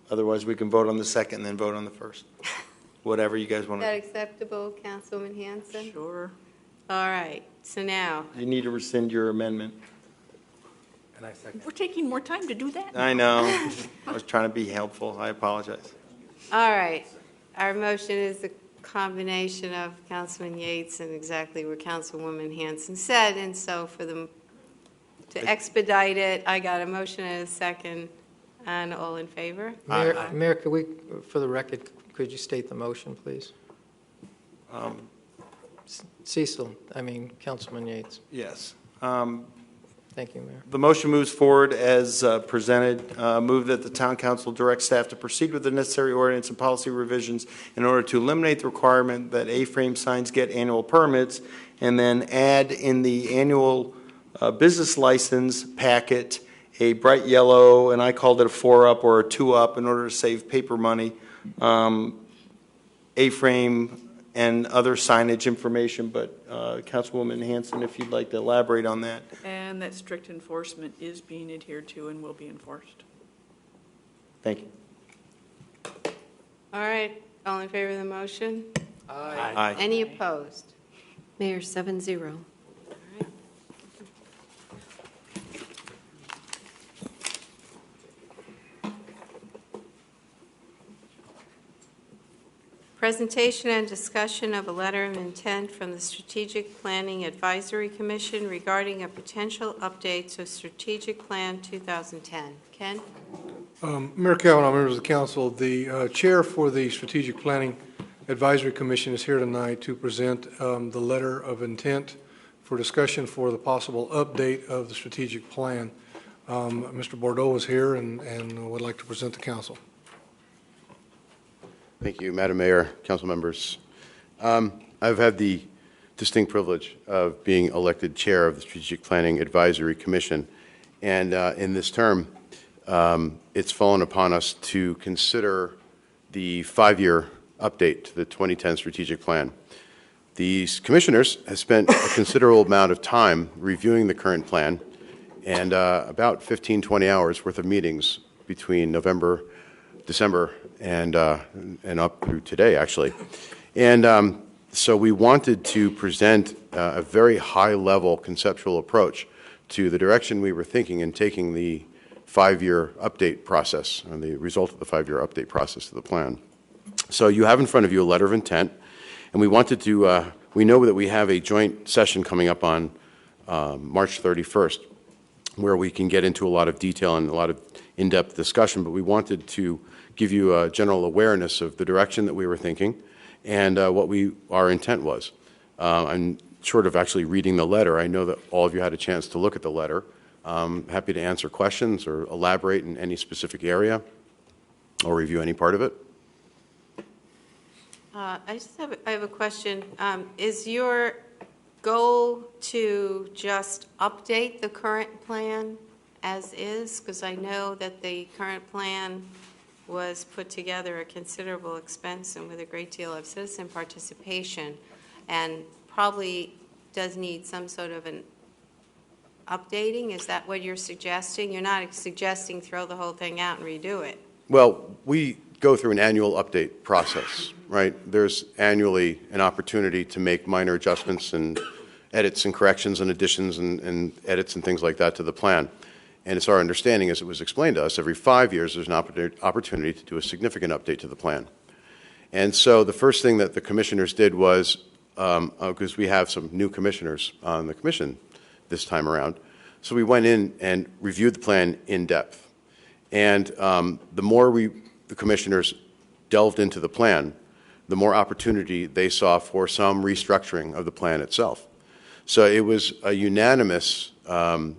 Otherwise, we can vote on the second and then vote on the first. Whatever you guys want Is that to. acceptable, Councilwoman Hanson? Sure. All right, so now. You need to rescind your amendment. And I second. We're taking more time to do that. I know. I was trying to be helpful. I apologize. All right, our motion is a combination of Councilman Yates and exactly what Councilwoman Hanson said, and so for them to expedite it, I got a motion and a second, and all in favor? Mayor, could we, for the record, could you state the motion, please? Councilman Yates. Yes. Thank you, Mayor. The motion moves forward as presented. Move that the town council direct staff to proceed with the necessary ordinance and policy revisions in order to eliminate the requirement that A-frame signs get annual permits, and then add in the annual business license packet a bright yellow, and I called it a 4-up or a 2-up in order to save paper money, A-frame and other signage information. But Councilwoman Hanson, if you'd like to elaborate on that. And that strict enforcement is being adhered to and will be enforced. Thank you. All right, all in favor of the motion? Aye. Aye. Any opposed? Mayor, 7-0. Presentation and discussion of a letter of intent from the Strategic Planning Advisory Commission regarding a potential update to Strategic Plan 2010. Ken? Mayor Kavanaugh, members of the council, the chair for the Strategic Planning Advisory Commission is here tonight to present the letter of intent for discussion for the possible update of the strategic plan. Mr. Bordeaux is here and would like to present the council. Thank you, Madam Mayor, council members. I've had the distinct privilege of being elected chair of the Strategic Planning Advisory Commission, and in this term, it's fallen upon us to consider the 5-year update to the 2010 strategic plan. These commissioners have spent a considerable amount of time reviewing the current plan, and about 15-20 hours worth of meetings between November, December, and up through today, actually. And so we wanted to present a very high-level conceptual approach to the direction we were thinking in taking the 5-year update process, and the result of the 5-year update process to the plan. So you have in front of you a letter of intent, and we wanted to, we know that we have a joint session coming up on March 31st, where we can get into a lot of detail and a lot of in-depth discussion, but we wanted to give you a general awareness of the direction that we were thinking and what our intent was. I'm short of actually reading the letter. I know that all of you had a chance to look at the letter. I'm happy to answer questions or elaborate in any specific area or review any part of it. I have a question. Is your goal to just update the current plan as is? Because I know that the current plan was put together at considerable expense and with a great deal of citizen participation, and probably does need some sort of an updating. Is that what you're suggesting? You're not suggesting throw the whole thing out and redo it. Well, we go through an annual update process, right? There's annually an opportunity to make minor adjustments and edits and corrections and additions and edits and things like that to the plan. And it's our understanding, as it was explained to us, every 5 years there's an opportunity to do a significant update to the plan. And so the first thing that the commissioners did was, because we have some new commissioners on the commission this time around, so we went in and reviewed the plan in depth. And the more the commissioners delved into the plan, the more opportunity they saw for some restructuring of the plan itself. So it was a unanimous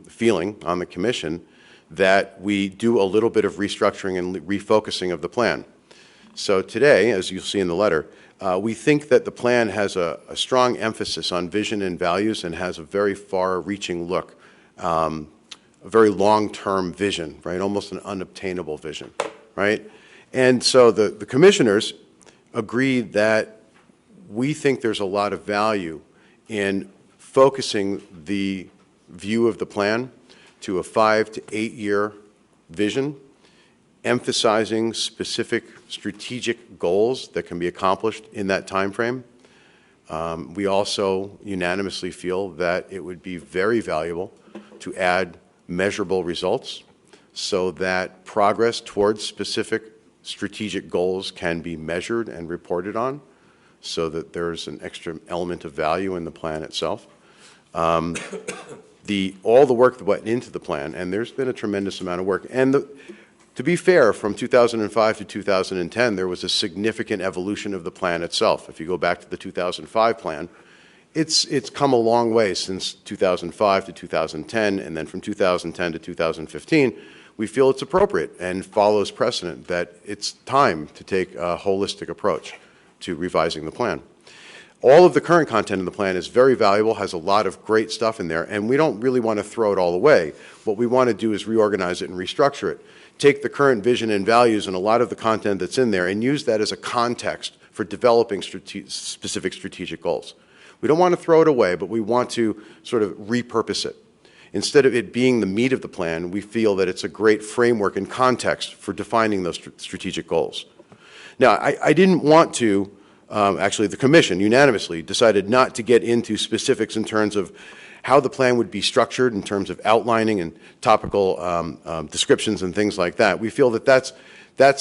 feeling on the commission that we do a little bit of restructuring and refocusing of the plan. So today, as you'll see in the letter, we think that the plan has a strong emphasis on vision and values and has a very far-reaching look, a very long-term vision, right? Almost an unobtainable vision, right? And so the commissioners agreed that we think there's a lot of value in focusing the view of the plan to a 5 to 8 year vision, emphasizing specific strategic goals that can be accomplished in that time frame. We also unanimously feel that it would be very valuable to add measurable results so that progress towards specific strategic goals can be measured and reported on, so that there's an extra element of value in the plan itself. All the work that went into the plan, and there's been a tremendous amount of work. And to be fair, from 2005 to 2010, there was a significant evolution of the plan itself. If you go back to the 2005 plan, it's come a long way since 2005 to 2010, and then from 2010 to 2015. We feel it's appropriate and follows precedent that it's time to take a holistic approach to revising the plan. All of the current content in the plan is very valuable, has a lot of great stuff in there, and we don't really want to throw it all away. What we want to do is reorganize it and restructure it. Take the current vision and values and a lot of the content that's in there and use that as a context for developing specific strategic goals. We don't want to throw it away, but we want to sort of repurpose it. Instead of it being the meat of the plan, we feel that it's a great framework and context for defining those strategic goals. Now, I didn't want to, actually the Commission unanimously decided not to get into specifics in terms of how the plan would be structured in terms of outlining and topical descriptions and things like that. We feel that that's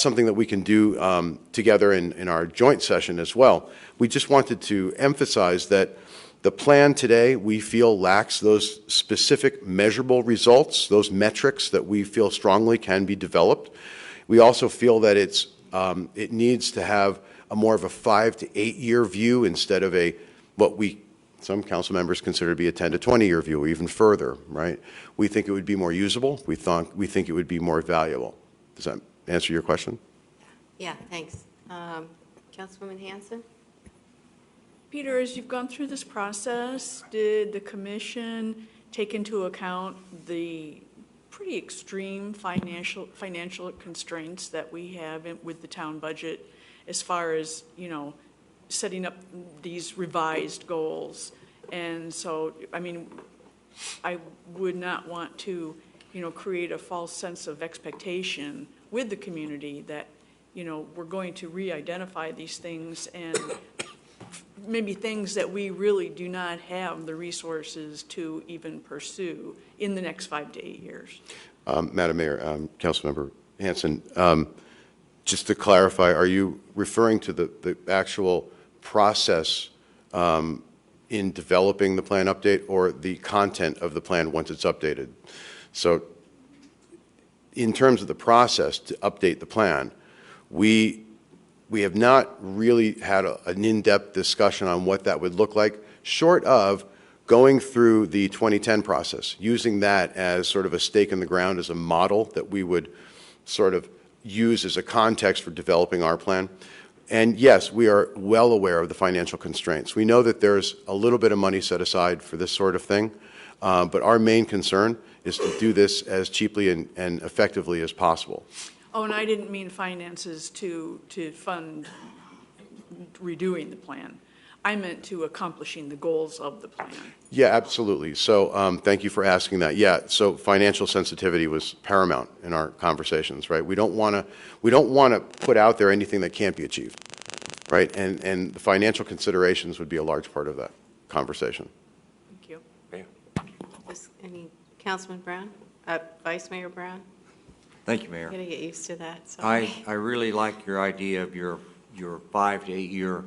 something that we can do together in our joint session as well. We just wanted to emphasize that the plan today, we feel, lacks those specific measurable results, those metrics that we feel strongly can be developed. We also feel that it needs to have a more of a 5 to 8 year view instead of what some council members consider to be a 10 to 20 year view, or even further, right? We think it would be more usable. We think it would be more valuable. Does that answer your question? Yeah, thanks. Councilwoman Hanson? Peter, as you've gone through this process, did the commission take into account the pretty extreme financial constraints that we have with the town budget as far as, setting up these revised goals? And so, I mean, I would not want to, create a false sense of expectation with the community that, we're going to re-identify these things and maybe things that we really do not have the resources to even pursue in the next 5 to 8 years. Madam Mayor, Councilmember Hanson, just to clarify, are you referring to the actual process in developing the plan update or the content of the plan once it's updated? So in terms of the process to update the plan, we have not really had an in-depth discussion on what that would look like, short of going through the 2010 process, using that as sort of a stake in the ground, as a model that we would sort of use as a context for developing our plan. And yes, we are well aware of the financial constraints. We know that there's a little bit of money set aside for this sort of thing, but our main concern is to do this as cheaply and effectively as possible. Oh, and I didn't mean finances to fund redoing the plan. I meant to accomplishing the goals of the plan. Yeah, absolutely. So thank you for asking that. Yeah, so financial sensitivity was paramount in our conversations, right? We don't want to put out there anything that can't be achieved, right? And the financial considerations would be a large part of that conversation. Thank you. Any Councilman Brown? Vice Mayor Brown? Thank you, Mayor. I'm going to get used to that. Sorry. I really like your idea of your 5 to 8 year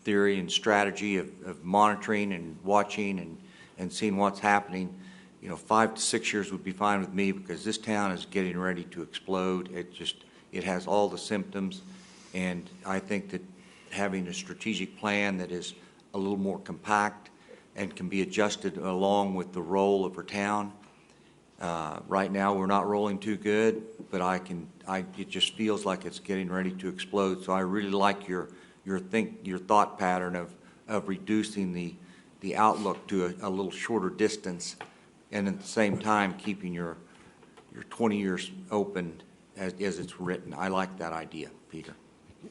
theory and strategy of monitoring and watching and seeing what's happening. 5 to 6 years would be fine with me because this town is getting ready to explode. It has all the symptoms, and I think that having a strategic plan that is a little more compact and can be adjusted along with the role of our town. Right now, we're not rolling too good, but it just feels like it's getting ready to explode. So I really like your thought pattern of reducing the outlook to a little shorter distance, and at the same time keeping your 20 years open as it's written. I like that idea, Peter.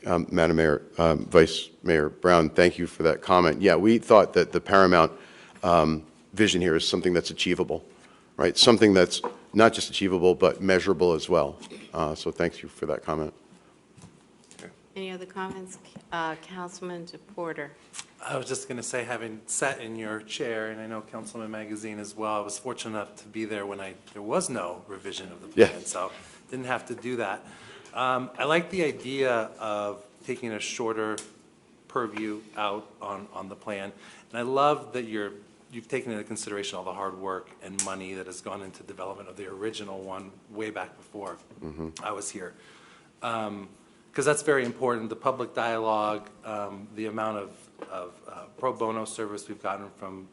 Madam Mayor, Vice Mayor Brown, thank you for that comment. Yeah, we thought that the paramount vision here is something that's achievable, right? Something that's not just achievable, but measurable as well. So thank you for that comment. Any other comments? Councilman Porter. I was just going to say, having sat in your chair, and I know Councilman Magazine as well, I was fortunate enough to be there when there was no revision of the plan, so didn't have to do that. I like the idea of taking a shorter purview out on the plan, and I love that you've taken into consideration all the hard work and money that has gone into development of the original one way back before I was here. because that's very important. The public dialogue, the amount of pro bono service we've gotten from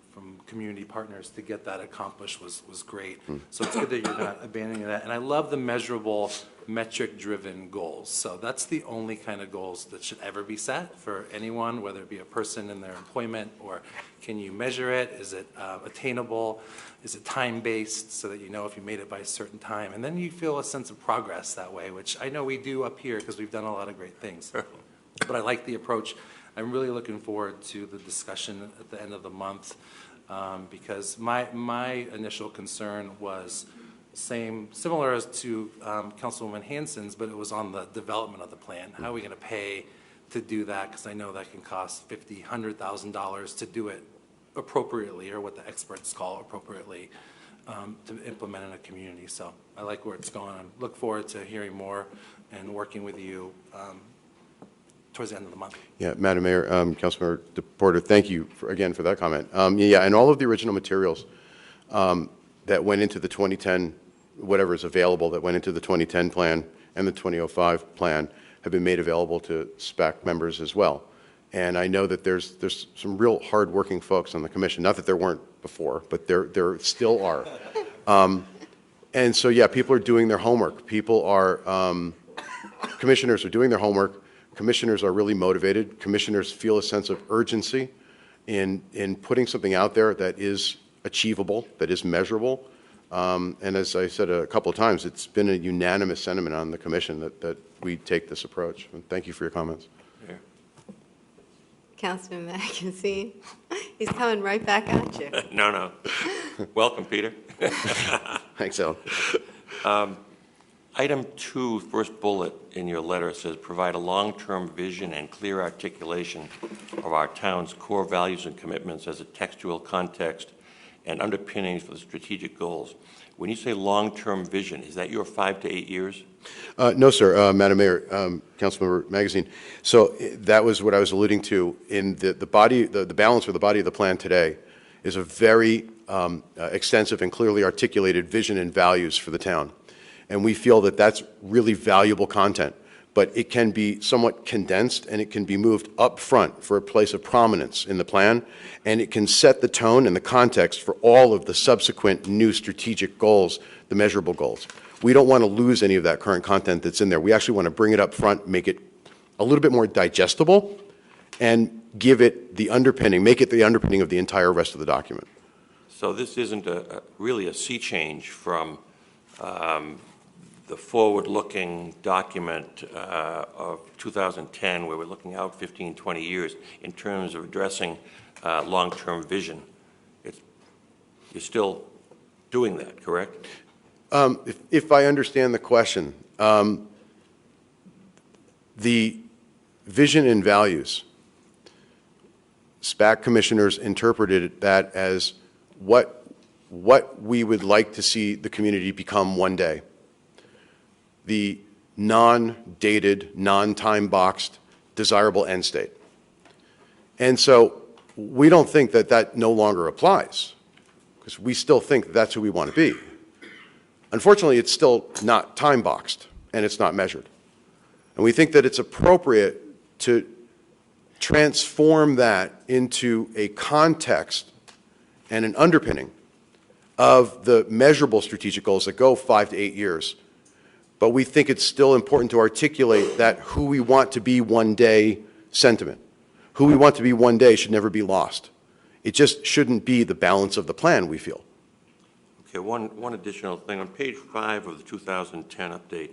community partners to get that accomplished was great. So it's good that you're not abandoning that. And I love the measurable, metric-driven goals. So that's the only kind of goals that should ever be set for anyone, whether it be a person in their employment, or can you measure it? Is it attainable? Is it time-based so that you know if you made it by a certain time? And then you feel a sense of progress that way, which I know we do up here because we've done a lot of great things. But I like the approach. I'm really looking forward to the discussion at the end of the month because my initial concern was similar as to Councilwoman Hanson's, but it was on the development of the plan. How are we going to pay to do that? Because I know that can cost $50,000, $100,000 to do it appropriately, or what the experts call appropriately, to implement in a community. So I like where it's going. I look forward to hearing more and working with you towards the end of the month. Yeah, Madam Mayor, Councilmember DePorter, thank you again for that comment. Yeah, and all of the original materials that went into the 2010, whatever is available that went into the 2010 plan and the 2005 plan have been made available to SPAC members as well. And I know that there's some real hard-working folks on the commission. Not that there weren't before, but there still are. And so, yeah, people are doing their homework. People are, commissioners are doing their homework. Commissioners are really motivated. Commissioners feel a sense of urgency in putting something out there that is achievable, that is measurable. And as I said a couple of times, it's been a unanimous sentiment on the commission that we take this approach. And thank you for your comments. Councilman Magazine, he's coming right back at you. No. Welcome, Peter. Thanks, Alan. Item 2, first bullet in your letter says, provide a long-term vision and clear articulation of our town's core values and commitments as a textual context and underpinnings for the strategic goals. When you say long-term vision, is that your 5 to 8 years? No, sir, Madam Mayor, Councilmember Magazine. So that was what I was alluding to in the body, the balance or the body of the plan today is a very extensive and clearly articulated vision and values for the town. And we feel that that's really valuable content, but it can be somewhat condensed and it can be moved up front for a place of prominence in the plan, and it can set the tone and the context for all of the subsequent new strategic goals, the measurable goals. We don't want to lose any of that current content that's in there. We actually want to bring it up front, make it a little bit more digestible, and give it the underpinning, make it the underpinning of the entire rest of the document. So this isn't really a sea change from the forward-looking document of 2010, where we're looking out 15, 20 years in terms of addressing long-term vision. You're still doing that, correct? If I understand the question, the vision and values, SPAC commissioners interpreted that as what we would like to see the community become one day. The non-dated, non-time-boxed, desirable end state. And so we don't think that that no longer applies, because we still think that's who we want to be. Unfortunately, it's still not time-boxed, and it's not measured. And we think that it's appropriate to transform that into a context and an underpinning of the measurable strategic goals that go 5 to 8 years. But we think it's still important to articulate that who we want to be one day sentiment. Who we want to be one day should never be lost. It just shouldn't be the balance of the plan, we feel. Okay, one additional thing. On page 5 of the 2010 update,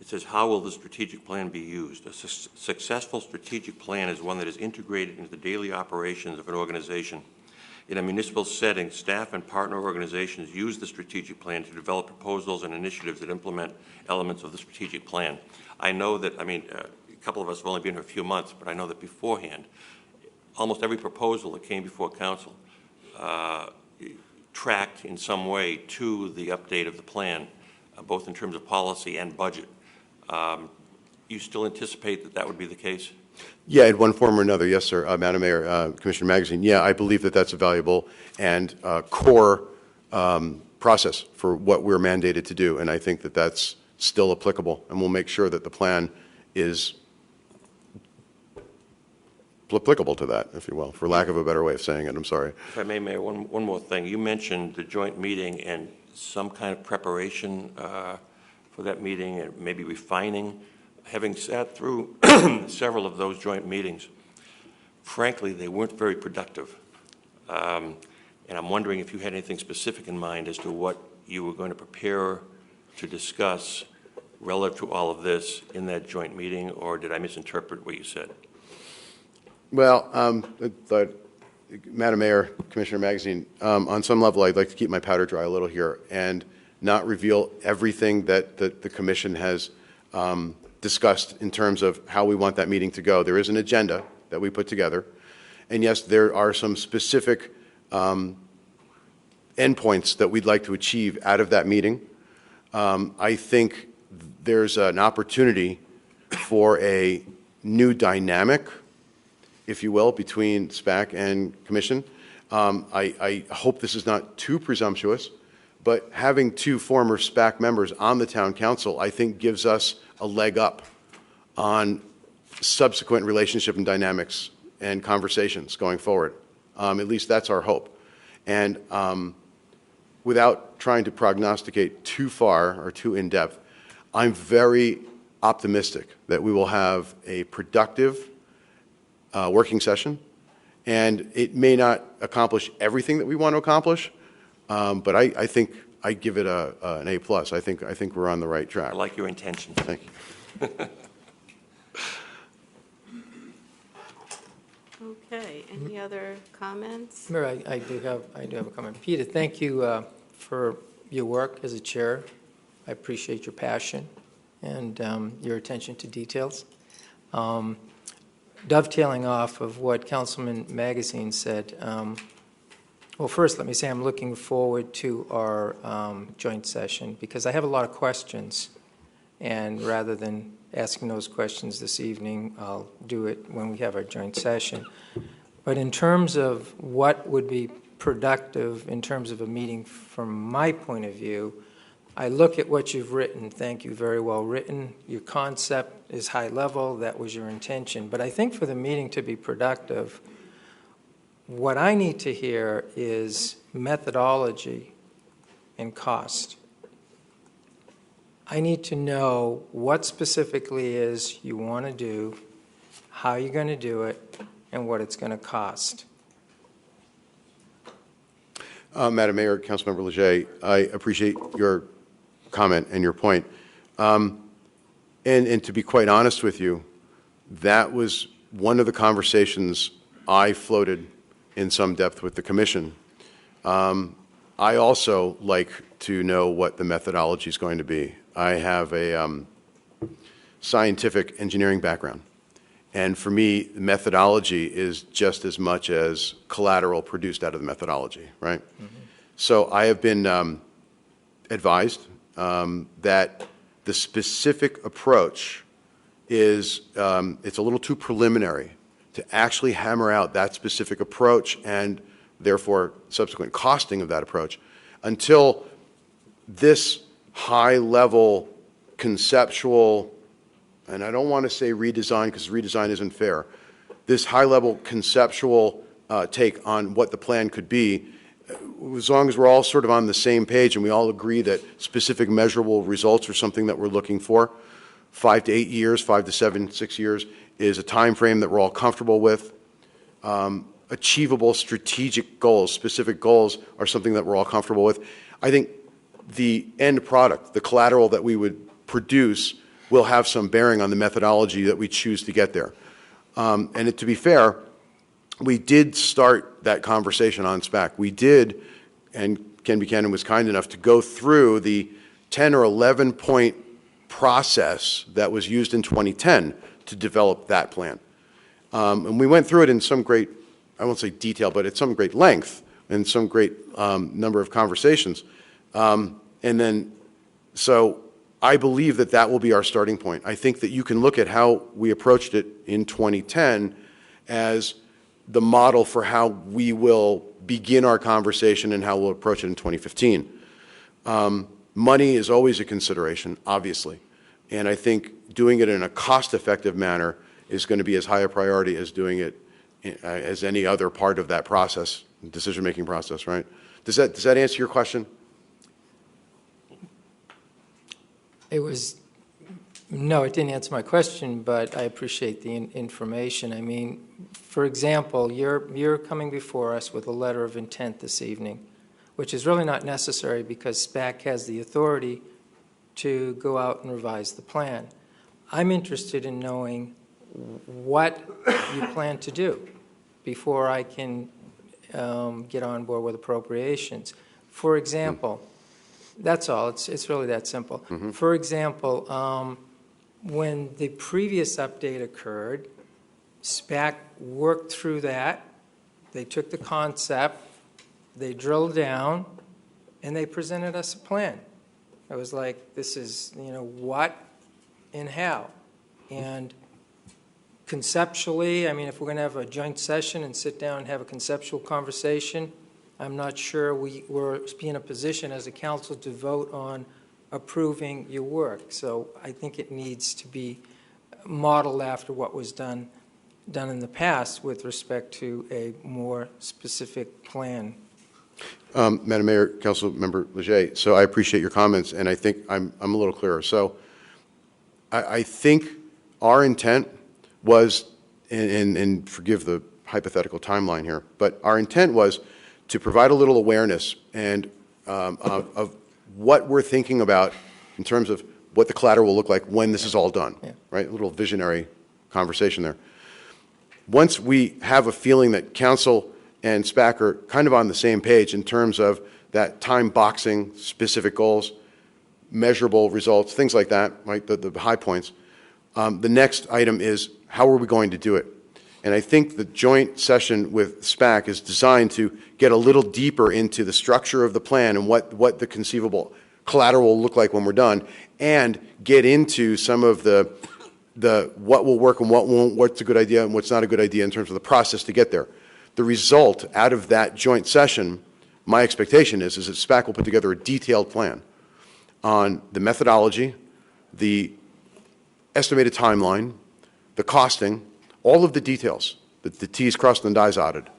it says, how will the strategic plan be used? A successful strategic plan is one that is integrated into the daily operations of an organization. In a municipal setting, staff and partner organizations use the strategic plan to develop proposals and initiatives that implement elements of the strategic plan. I know that, a couple of us have only been here a few months, but I know that beforehand, almost every proposal that came before council tracked in some way to the update of the plan, both in terms of policy and budget. You still anticipate that that would be the case? Yeah, in one form or another, yes, sir. Madam Mayor, Commissioner Magazine, yeah, I believe that that's a valuable and core process for what we're mandated to do, and I think that that's still applicable, and we'll make sure that the plan is applicable to that, if you will, for lack of a better way of saying it. I'm sorry. If I may, Mayor, one more thing. You mentioned the joint meeting and some kind of preparation for that meeting and maybe refining. Having sat through several of those joint meetings, frankly, they weren't very productive. And I'm wondering if you had anything specific in mind as to what you were going to prepare to discuss relative to all of this in that joint meeting, or did I misinterpret what you said? Well, Madam Mayor, Commissioner Magazine, on some level, I'd like to keep my powder dry a little here and not reveal everything that the Commission has discussed in terms of how we want that meeting to go. There is an agenda that we put together, and yes, there are some specific endpoints that we'd like to achieve out of that meeting. I think there's an opportunity for a new dynamic, if you will, between SPAC and Commission. I hope this is not too presumptuous, but having two former SPAC members on the Town Council, I think, gives us a leg up on subsequent relationship and dynamics and conversations going forward. At least that's our hope. And without trying to prognosticate too far or too in-depth, I'm very optimistic that we will have a productive working session, and it may not accomplish everything that we want to accomplish, but I think I give it an A+. I think we're on the right track. I like your intention. Thank you. Okay, any other comments? Mayor, I do have a comment. Peter, thank you for your work as a chair. I appreciate your passion and your attention to details. Dovetailing off of what Councilman Magazine said, well, first let me say I'm looking forward to our joint session because I have a lot of questions, and rather than asking those questions this evening, I'll do it when we have our joint session. But in terms of what would be productive in terms of a meeting from my point of view, I look at what you've written. Thank you, very well written. Your concept is high level. That was your intention. But I think for the meeting to be productive, what I need to hear is methodology and cost. I need to know what specifically is you want to do, how you're going to do it, and what it's going to cost. Madam Mayor, Councilmember Leger, I appreciate your comment and your point. And to be quite honest with you, that was one of the conversations I floated in some depth with the Commission. I also like to know what the methodology is going to be. I have a scientific engineering background, and for me, methodology is just as much as collateral produced out of the methodology, right? Mm-hmm. So I have been advised that the specific approach is it's a little too preliminary to actually hammer out that specific approach and therefore subsequent costing of that approach until this high-level conceptual, and I don't want to say redesign because redesign isn't fair, this high-level conceptual take on what the plan could be, as long as we're all sort of on the same page and we all agree that specific measurable results are something that we're looking for, 5 to 8 years, 5 to 7, 6 years is a time frame that we're all comfortable with. Achievable strategic goals, specific goals are something that we're all comfortable with. I think the end product, the collateral that we would produce, will have some bearing on the methodology that we choose to get there. And to be fair, we did start that conversation on SPAC. We did, and Ken Buchanan was kind enough to go through the 10 or 11 point process that was used in 2010 to develop that plan. And we went through it in some great, I won't say detail, but at some great length and some great number of conversations. And then, so I believe that that will be our starting point. I think that you can look at how we approached it in 2010 as the model for how we will begin our conversation and how we'll approach it in 2015. Money is always a consideration, obviously, And I think doing it in a cost-effective manner is going to be as high a priority as doing it as any other part of that process, decision-making process, right? Does that answer your question? No, it didn't answer my question, but I appreciate the information. I mean, for example, you're coming before us with a letter of intent this evening, which is really not necessary because SPAC has the authority to go out and revise the plan. I'm interested in knowing what you plan to do before I can get on board with appropriations. For example, that's all. It's really that simple. Mm-hmm. For example, when the previous update occurred, SPAC worked through that. They took the concept, they drilled down, and they presented us a plan. It was like, this is, what and how. And conceptually, I mean, if we're going to have a joint session and sit down and have a conceptual conversation, I'm not sure we're in a position as a council to vote on approving your work. So I think it needs to be modeled after what was done in the past with respect to a more specific plan. Madam Mayor, Council Member Leger, so I appreciate your comments, and I think I'm a little clearer. So I think our intent was, and forgive the hypothetical timeline here, but our intent was to provide a little awareness and of what we're thinking about in terms of what the collateral will look like when this is all done, right? A little visionary conversation there. Once we have a feeling that Council and SPAC are kind of on the same page in terms of that time boxing, specific goals, measurable results, things like that, right, the high points, the next item is how are we going to do it? And I think the joint session with SPAC is designed to get a little deeper into the structure of the plan and what the conceivable collateral will look like when we're done, and get into some of the what will work and what won't, what's a good idea and what's not a good idea in terms of the process to get there. The result out of that joint session, my expectation is that SPAC will put together a detailed plan on the methodology, the estimated timeline, the costing, all of the details, the T's crossed and the I's dotted,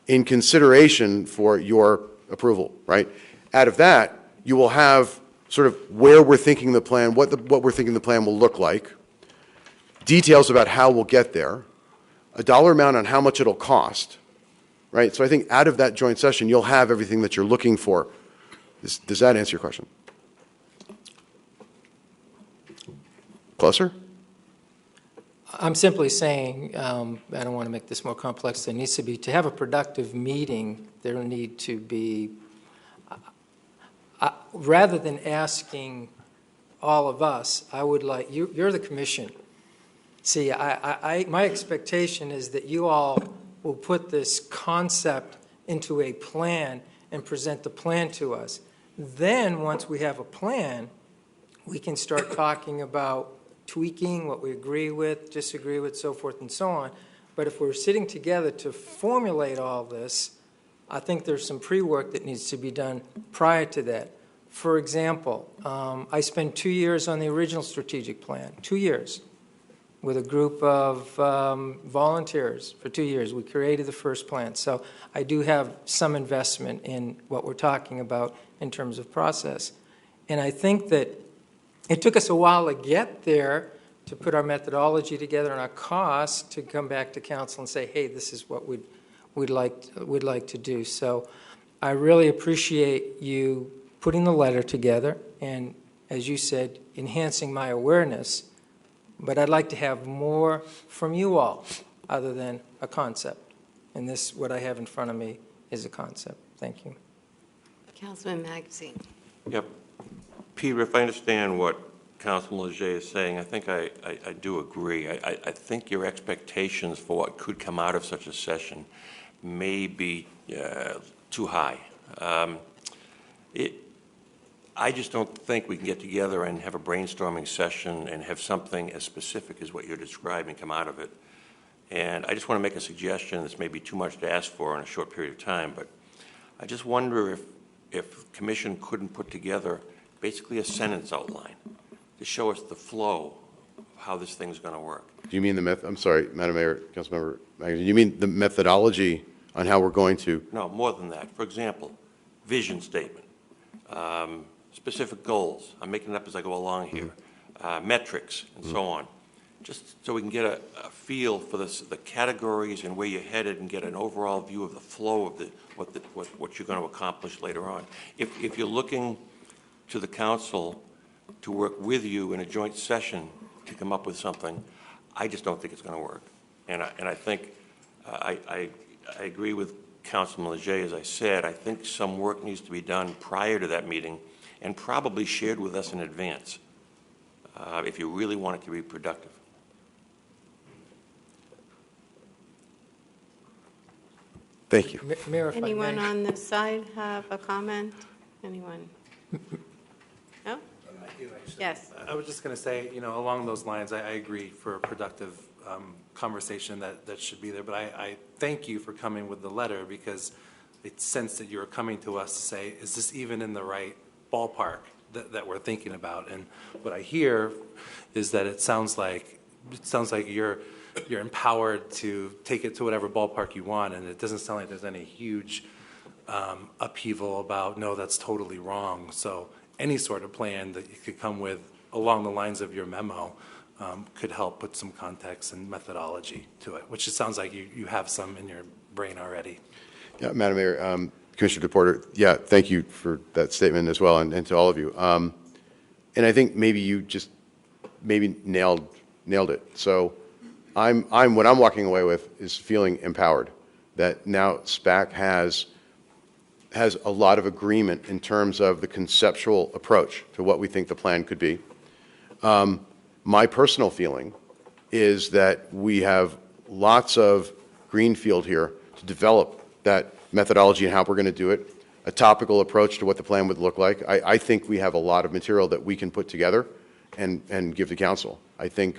in consideration for your approval, right? Out of that, you will have sort of where we're thinking the plan, what we're thinking the plan will look like, details about how we'll get there, a dollar amount on how much it'll cost, right? So I think out of that joint session, you'll have everything that you're looking for. Does that answer your question? Closer? I'm simply saying, I don't want to make this more complex than it needs to be. To have a productive meeting, there will need to be, rather than asking all of us, I would like, you're the commission. See, my expectation is that you all will put this concept into a plan and present the plan to us. Then, once we have a plan, we can start talking about tweaking what we agree with, disagree with, so forth and so on. But if we're sitting together to formulate all this, I think there's some pre-work that needs to be done prior to that. For example, I spent 2 years on the original strategic plan, 2 years, with a group of volunteers for 2 years. We created the first plan. So I do have some investment in what we're talking about in terms of process. And I think that it took us a while to get there, to put our methodology together and our costs, to come back to council and say, hey, this is what we'd like to do. So I really appreciate you putting the letter together and, as you said, enhancing my awareness. But I'd like to have more from you all other than a concept. And this, what I have in front of me, is a concept. Thank you. Councilman Magazine. Yep. Peter, if I understand what Councilman Leger is saying, I think I do agree. I think your expectations for what could come out of such a session may be too high. I just don't think we can get together and have a brainstorming session and have something as specific as what you're describing come out of it. And I just want to make a suggestion. This may be too much to ask for in a short period of time, but I just wonder if the Commission couldn't put together basically a sentence outline to show us the flow of how this thing's going to work. Do you mean I'm sorry, Madam Mayor, Councilmember Magazine, you mean the methodology on how we're going to? No, more than that. For example, vision statement, specific goals. I'm making it up as I go along here. Metrics and so on. Just so we can get a feel for the categories and where you're headed and get an overall view of the flow of what you're going to accomplish later on. If you're looking to the council to work with you in a joint session to come up with something, I just don't think it's going to work. And I think I agree with Councilman Leger, as I said. I think some work needs to be done prior to that meeting and probably shared with us in advance if you really want it to be productive. Thank you. Mayor, if I Anyone may. on the side have a comment? Anyone? No? Yes. I was just going to say, along those lines, I agree for a productive conversation that should be there. But I thank you for coming with the letter, because it's sense that you're coming to us to say, is this even in the right ballpark that we're thinking about? And what I hear is that it sounds like you're empowered to take it to whatever ballpark you want, and it doesn't sound like there's any huge upheaval about, no, that's totally wrong. So any sort of plan that you could come with along the lines of your memo could help put some context and methodology to it, which it sounds like you have some in your brain already. Yeah, Madam Mayor, Commissioner DePorter, yeah, thank you for that statement as well, and to all of you. And I think maybe you just nailed it. So what I'm walking away with is feeling empowered that now SPAC has a lot of agreement in terms of the conceptual approach to what we think the plan could be. My personal feeling is that we have lots of greenfield here to develop that methodology and how we're going to do it, a topical approach to what the plan would look like. I think we have a lot of material that we can put together and give to council. I think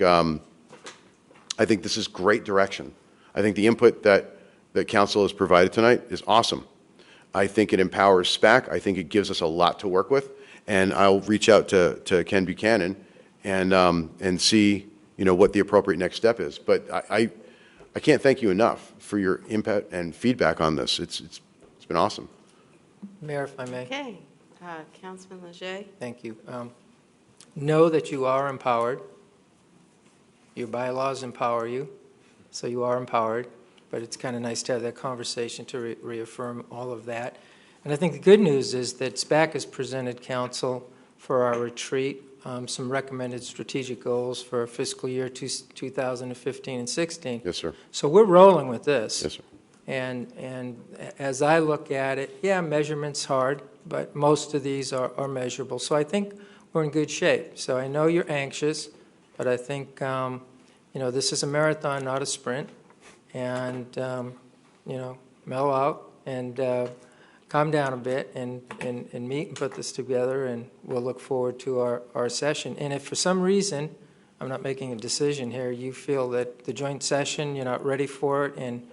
this is great direction. I think the input that council has provided tonight is awesome. I think it empowers SPAC. I think it gives us a lot to work with. And I'll reach out to Ken Buchanan and see what the appropriate next step is. But I can't thank you enough for your input and feedback on this. It's been awesome. Mayor, if I may. Okay. Councilman Leger. Thank you. Know that you are empowered. Your bylaws empower you, so you are empowered. But it's kind of nice to have that conversation to reaffirm all of that. And I think the good news is that SPAC has presented council for our retreat some recommended strategic goals for fiscal year 2015 and 16. Yes, sir. So we're rolling with this. Yes, sir. And as I look at it, yeah, measurement's hard, but most of these are measurable. So I think we're in good shape. So I know you're anxious, but I think this is a marathon, not a sprint. And mellow out and calm down a bit and meet and put this together, and we'll look forward to our session. And if for some reason, I'm not making a decision here, you feel that the joint session, you're not ready for it in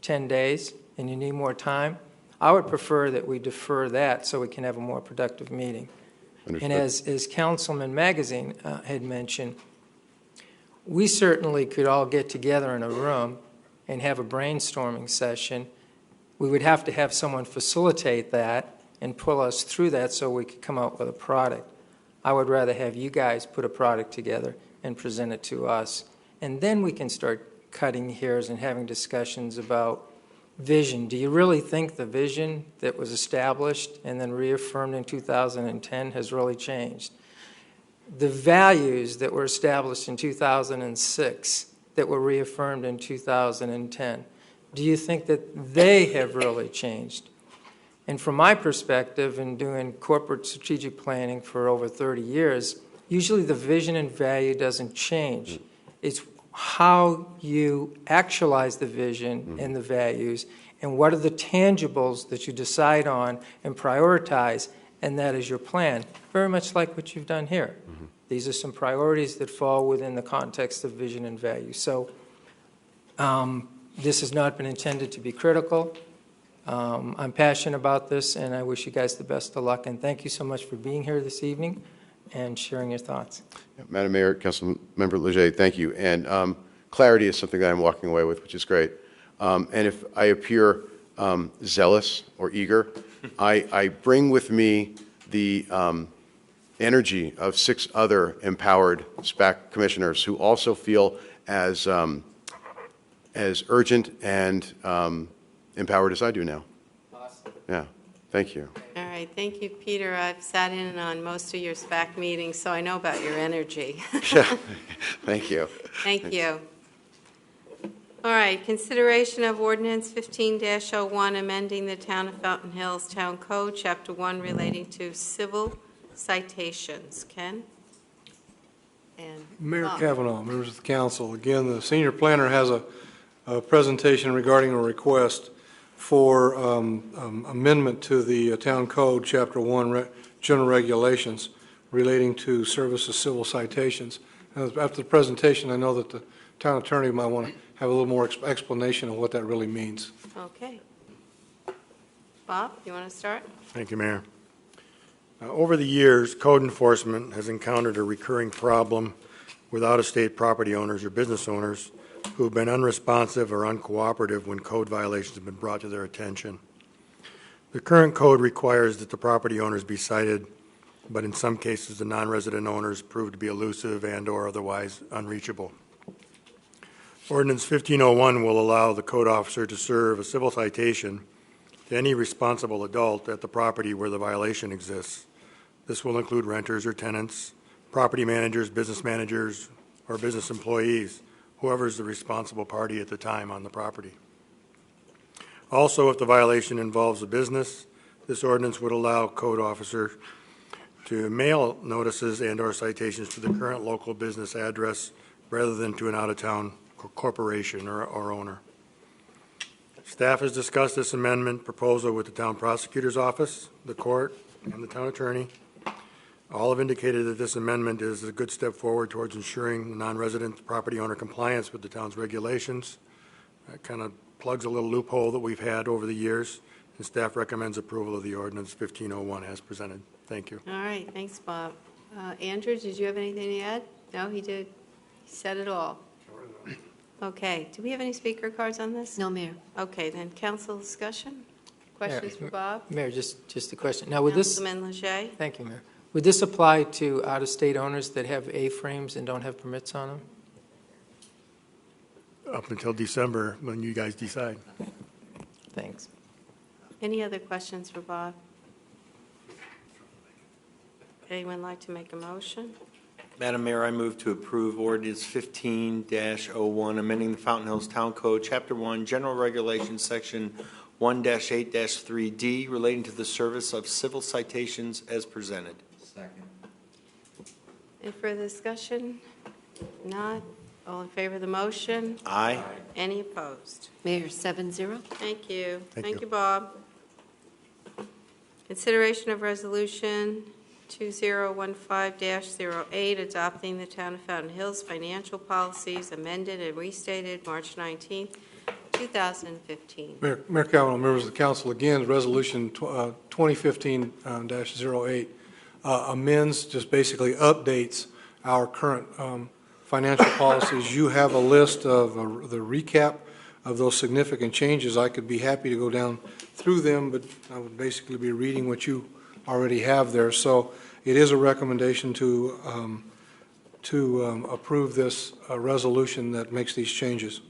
10 days and you need more time, I would prefer that we defer that so we can have a more productive meeting. Understood. And as Councilman Magazine had mentioned, we certainly could all get together in a room and have a brainstorming session. We would have to have someone facilitate that and pull us through that so we could come up with a product. I would rather have you guys put a product together and present it to us. And then we can start cutting hairs and having discussions about vision. Do you really think the vision that was established and then reaffirmed in 2010 has really changed? The values that were established in 2006 that were reaffirmed in 2010, do you think that they have really changed? And from my perspective, in doing corporate strategic planning for over 30 years, usually the vision and value doesn't change. It's how you actualize the vision and the values, and what are the tangibles that you decide on and prioritize, and that is your plan. Very much like what you've done here. These are some priorities that fall within the context of vision and value. So this has not been intended to be critical. I'm passionate about this, and I wish you guys the best of luck. And thank you so much for being here this evening. and sharing your thoughts. Madam Mayor, Councilmember Leger, thank you. And clarity is something that I'm walking away with, which is great. And if I appear zealous or eager, I bring with me the energy of 6 other empowered SPAC commissioners who also feel as urgent and empowered as I do now. Awesome. Yeah, thank you. All right, thank you, Peter. I've sat in on most of your SPAC meetings, so I know about your energy. Yeah, thank you. Thank you. All right, consideration of ordinance 15-01, amending the Town of Fountain Hills Town Code, Chapter 1, relating to civil citations. Ken? And Mayor Bob. Kavanaugh, members of the council, again, the senior planner has a presentation regarding a request for amendment to the town code, chapter 1, general regulations relating to service of civil citations. After the presentation, I know that the town attorney might want to have a little more explanation of what that really means. Okay. Bob, you want to start? Thank you, Mayor. Over the years, code enforcement has encountered a recurring problem with out-of-state property owners or business owners who have been unresponsive or uncooperative when code violations have been brought to their attention. The current code requires that the property owners be cited, but in some cases the non-resident owners prove to be elusive and/or otherwise unreachable. Ordinance 1501 will allow the code officer to serve a civil citation to any responsible adult at the property where the violation exists. This will include renters or tenants, property managers, business managers, or business employees, whoever is the responsible party at the time on the property. Also, if the violation involves a business, this ordinance would allow code officer to mail notices and/or citations to the current local business address rather than to an out-of-town corporation or owner. Staff has discussed this amendment proposal with the town prosecutor's office, the court, and the town attorney. All have indicated that this amendment is a good step forward towards ensuring the non-resident property owner compliance with the town's regulations. That kind of plugs a little loophole that we've had over the years, and staff recommends approval of the ordinance 1501 as presented. Thank you. All right, thanks, Bob. Andrew, did you have anything to add? No, he did. He said it all. Okay, do we have any speaker cards on this? No, Mayor. Okay, then council discussion? Questions for Bob? Mayor, just a question. Now, with this, Councilman Leger? thank you, Mayor. Would this apply to out-of-state owners that have A-frames and don't have permits on them? Up until December, when you guys decide. Thanks. Any other questions for Bob? Anyone like to make a motion? Madam Mayor, I move to approve ordinance 15-01, amending the Fountain Hills Town Code, Chapter 1, General Regulations, Section 1-8-3D, relating to the service of civil citations as presented. Second. Any further discussion? Not? All in favor of the motion? Aye. Any opposed? Mayor, 7-0. Thank you. Thank you. Bob. Consideration of resolution 2015-08, adopting the Town of Fountain Hills financial policies amended and restated March 19th, 2015. Mayor Kavanaugh, members of the council, again, resolution 2015-08 amends, just basically updates our current financial policies. You have a list of the recap of those significant changes. I could be happy to go down through them, but I would basically be reading what you already have there. So it is a recommendation to approve this resolution that makes these changes.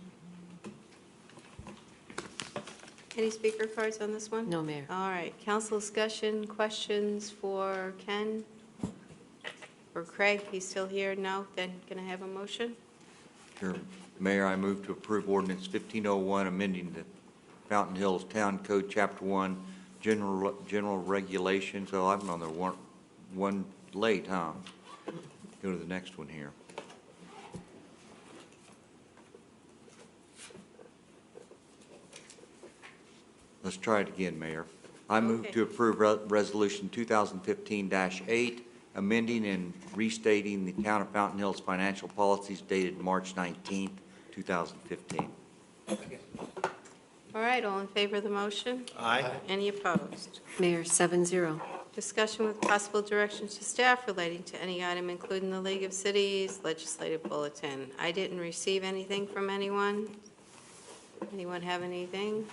Any speaker cards on this one? No, Mayor. All right. Council discussion, questions for Ken? Or Craig? He's still here? No? Then can I have a motion? Sure. Mayor, I move to approve ordinance 1501, amending the Fountain Hills Town Code, Chapter 1, General Regulations. Oh, I'm on the one late, huh? Go to the next one here. Let's try it again, Mayor. I move to approve Resolution 2015-8, amending and restating the Town of Fountain Hills financial policies dated March 19th, 2015. All right. All in favor of the motion? Aye. Any opposed? Mayor, 7-0. Discussion with possible direction to staff relating to any item included in the League of Cities Legislative Bulletin. I didn't receive anything from anyone. Anyone have anything?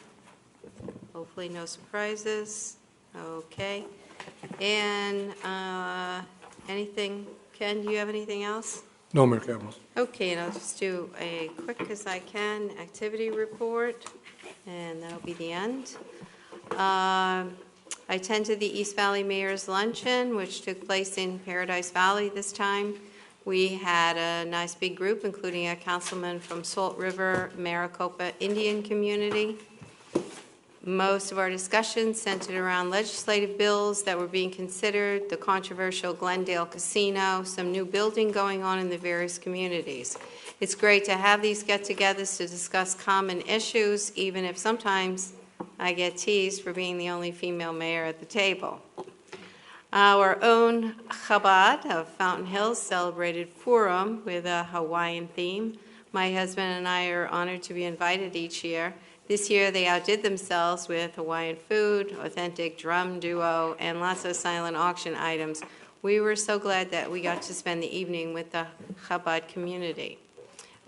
Hopefully no surprises. Okay. And anything, Ken, do you have anything else? No, Mayor Kavanaugh. Okay, and I'll just do a quick as I can activity report, and that'll be the end. I attended the East Valley Mayor's Luncheon, which took place in Paradise Valley this time. We had a nice big group, including a councilman from Salt River, Maricopa Indian community. Most of our discussions centered around legislative bills that were being considered, the controversial Glendale Casino, some new building going on in the various communities. It's great to have these get-togethers to discuss common issues, even if sometimes I get teased for being the only female mayor at the table. Our own Chabad of Fountain Hills celebrated Purim with a Hawaiian theme. My husband and I are honored to be invited each year. This year they outdid themselves with Hawaiian food, authentic drum duo, and lots of silent auction items. We were so glad that we got to spend the evening with the Chabad community.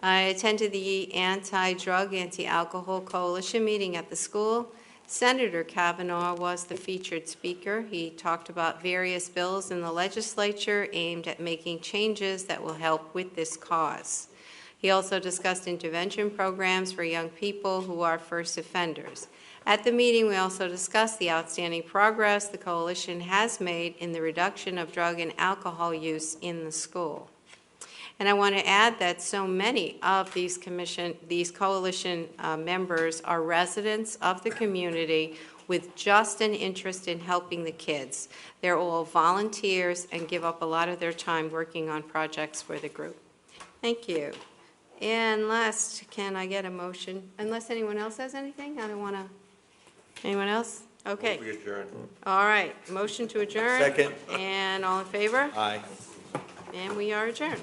I attended the Anti-Drug, Anti-Alcohol Coalition meeting at the school. Senator Kavanaugh was the featured speaker. He talked about various bills in the legislature aimed at making changes that will help with this cause. He also discussed intervention programs for young people who are first offenders. At the meeting, we also discussed the outstanding progress the coalition has made in the reduction of drug and alcohol use in the school. And I want to add that so many of these coalition members are residents of the community with just an interest in helping the kids. They're all volunteers and give up a lot of their time working on projects for the group. Thank you. And last, can I get a motion? Unless anyone else has anything? I don't want to. Anyone else? Okay. We adjourn. All right. Motion to adjourn. Second. And all in favor? Aye. And we are adjourned.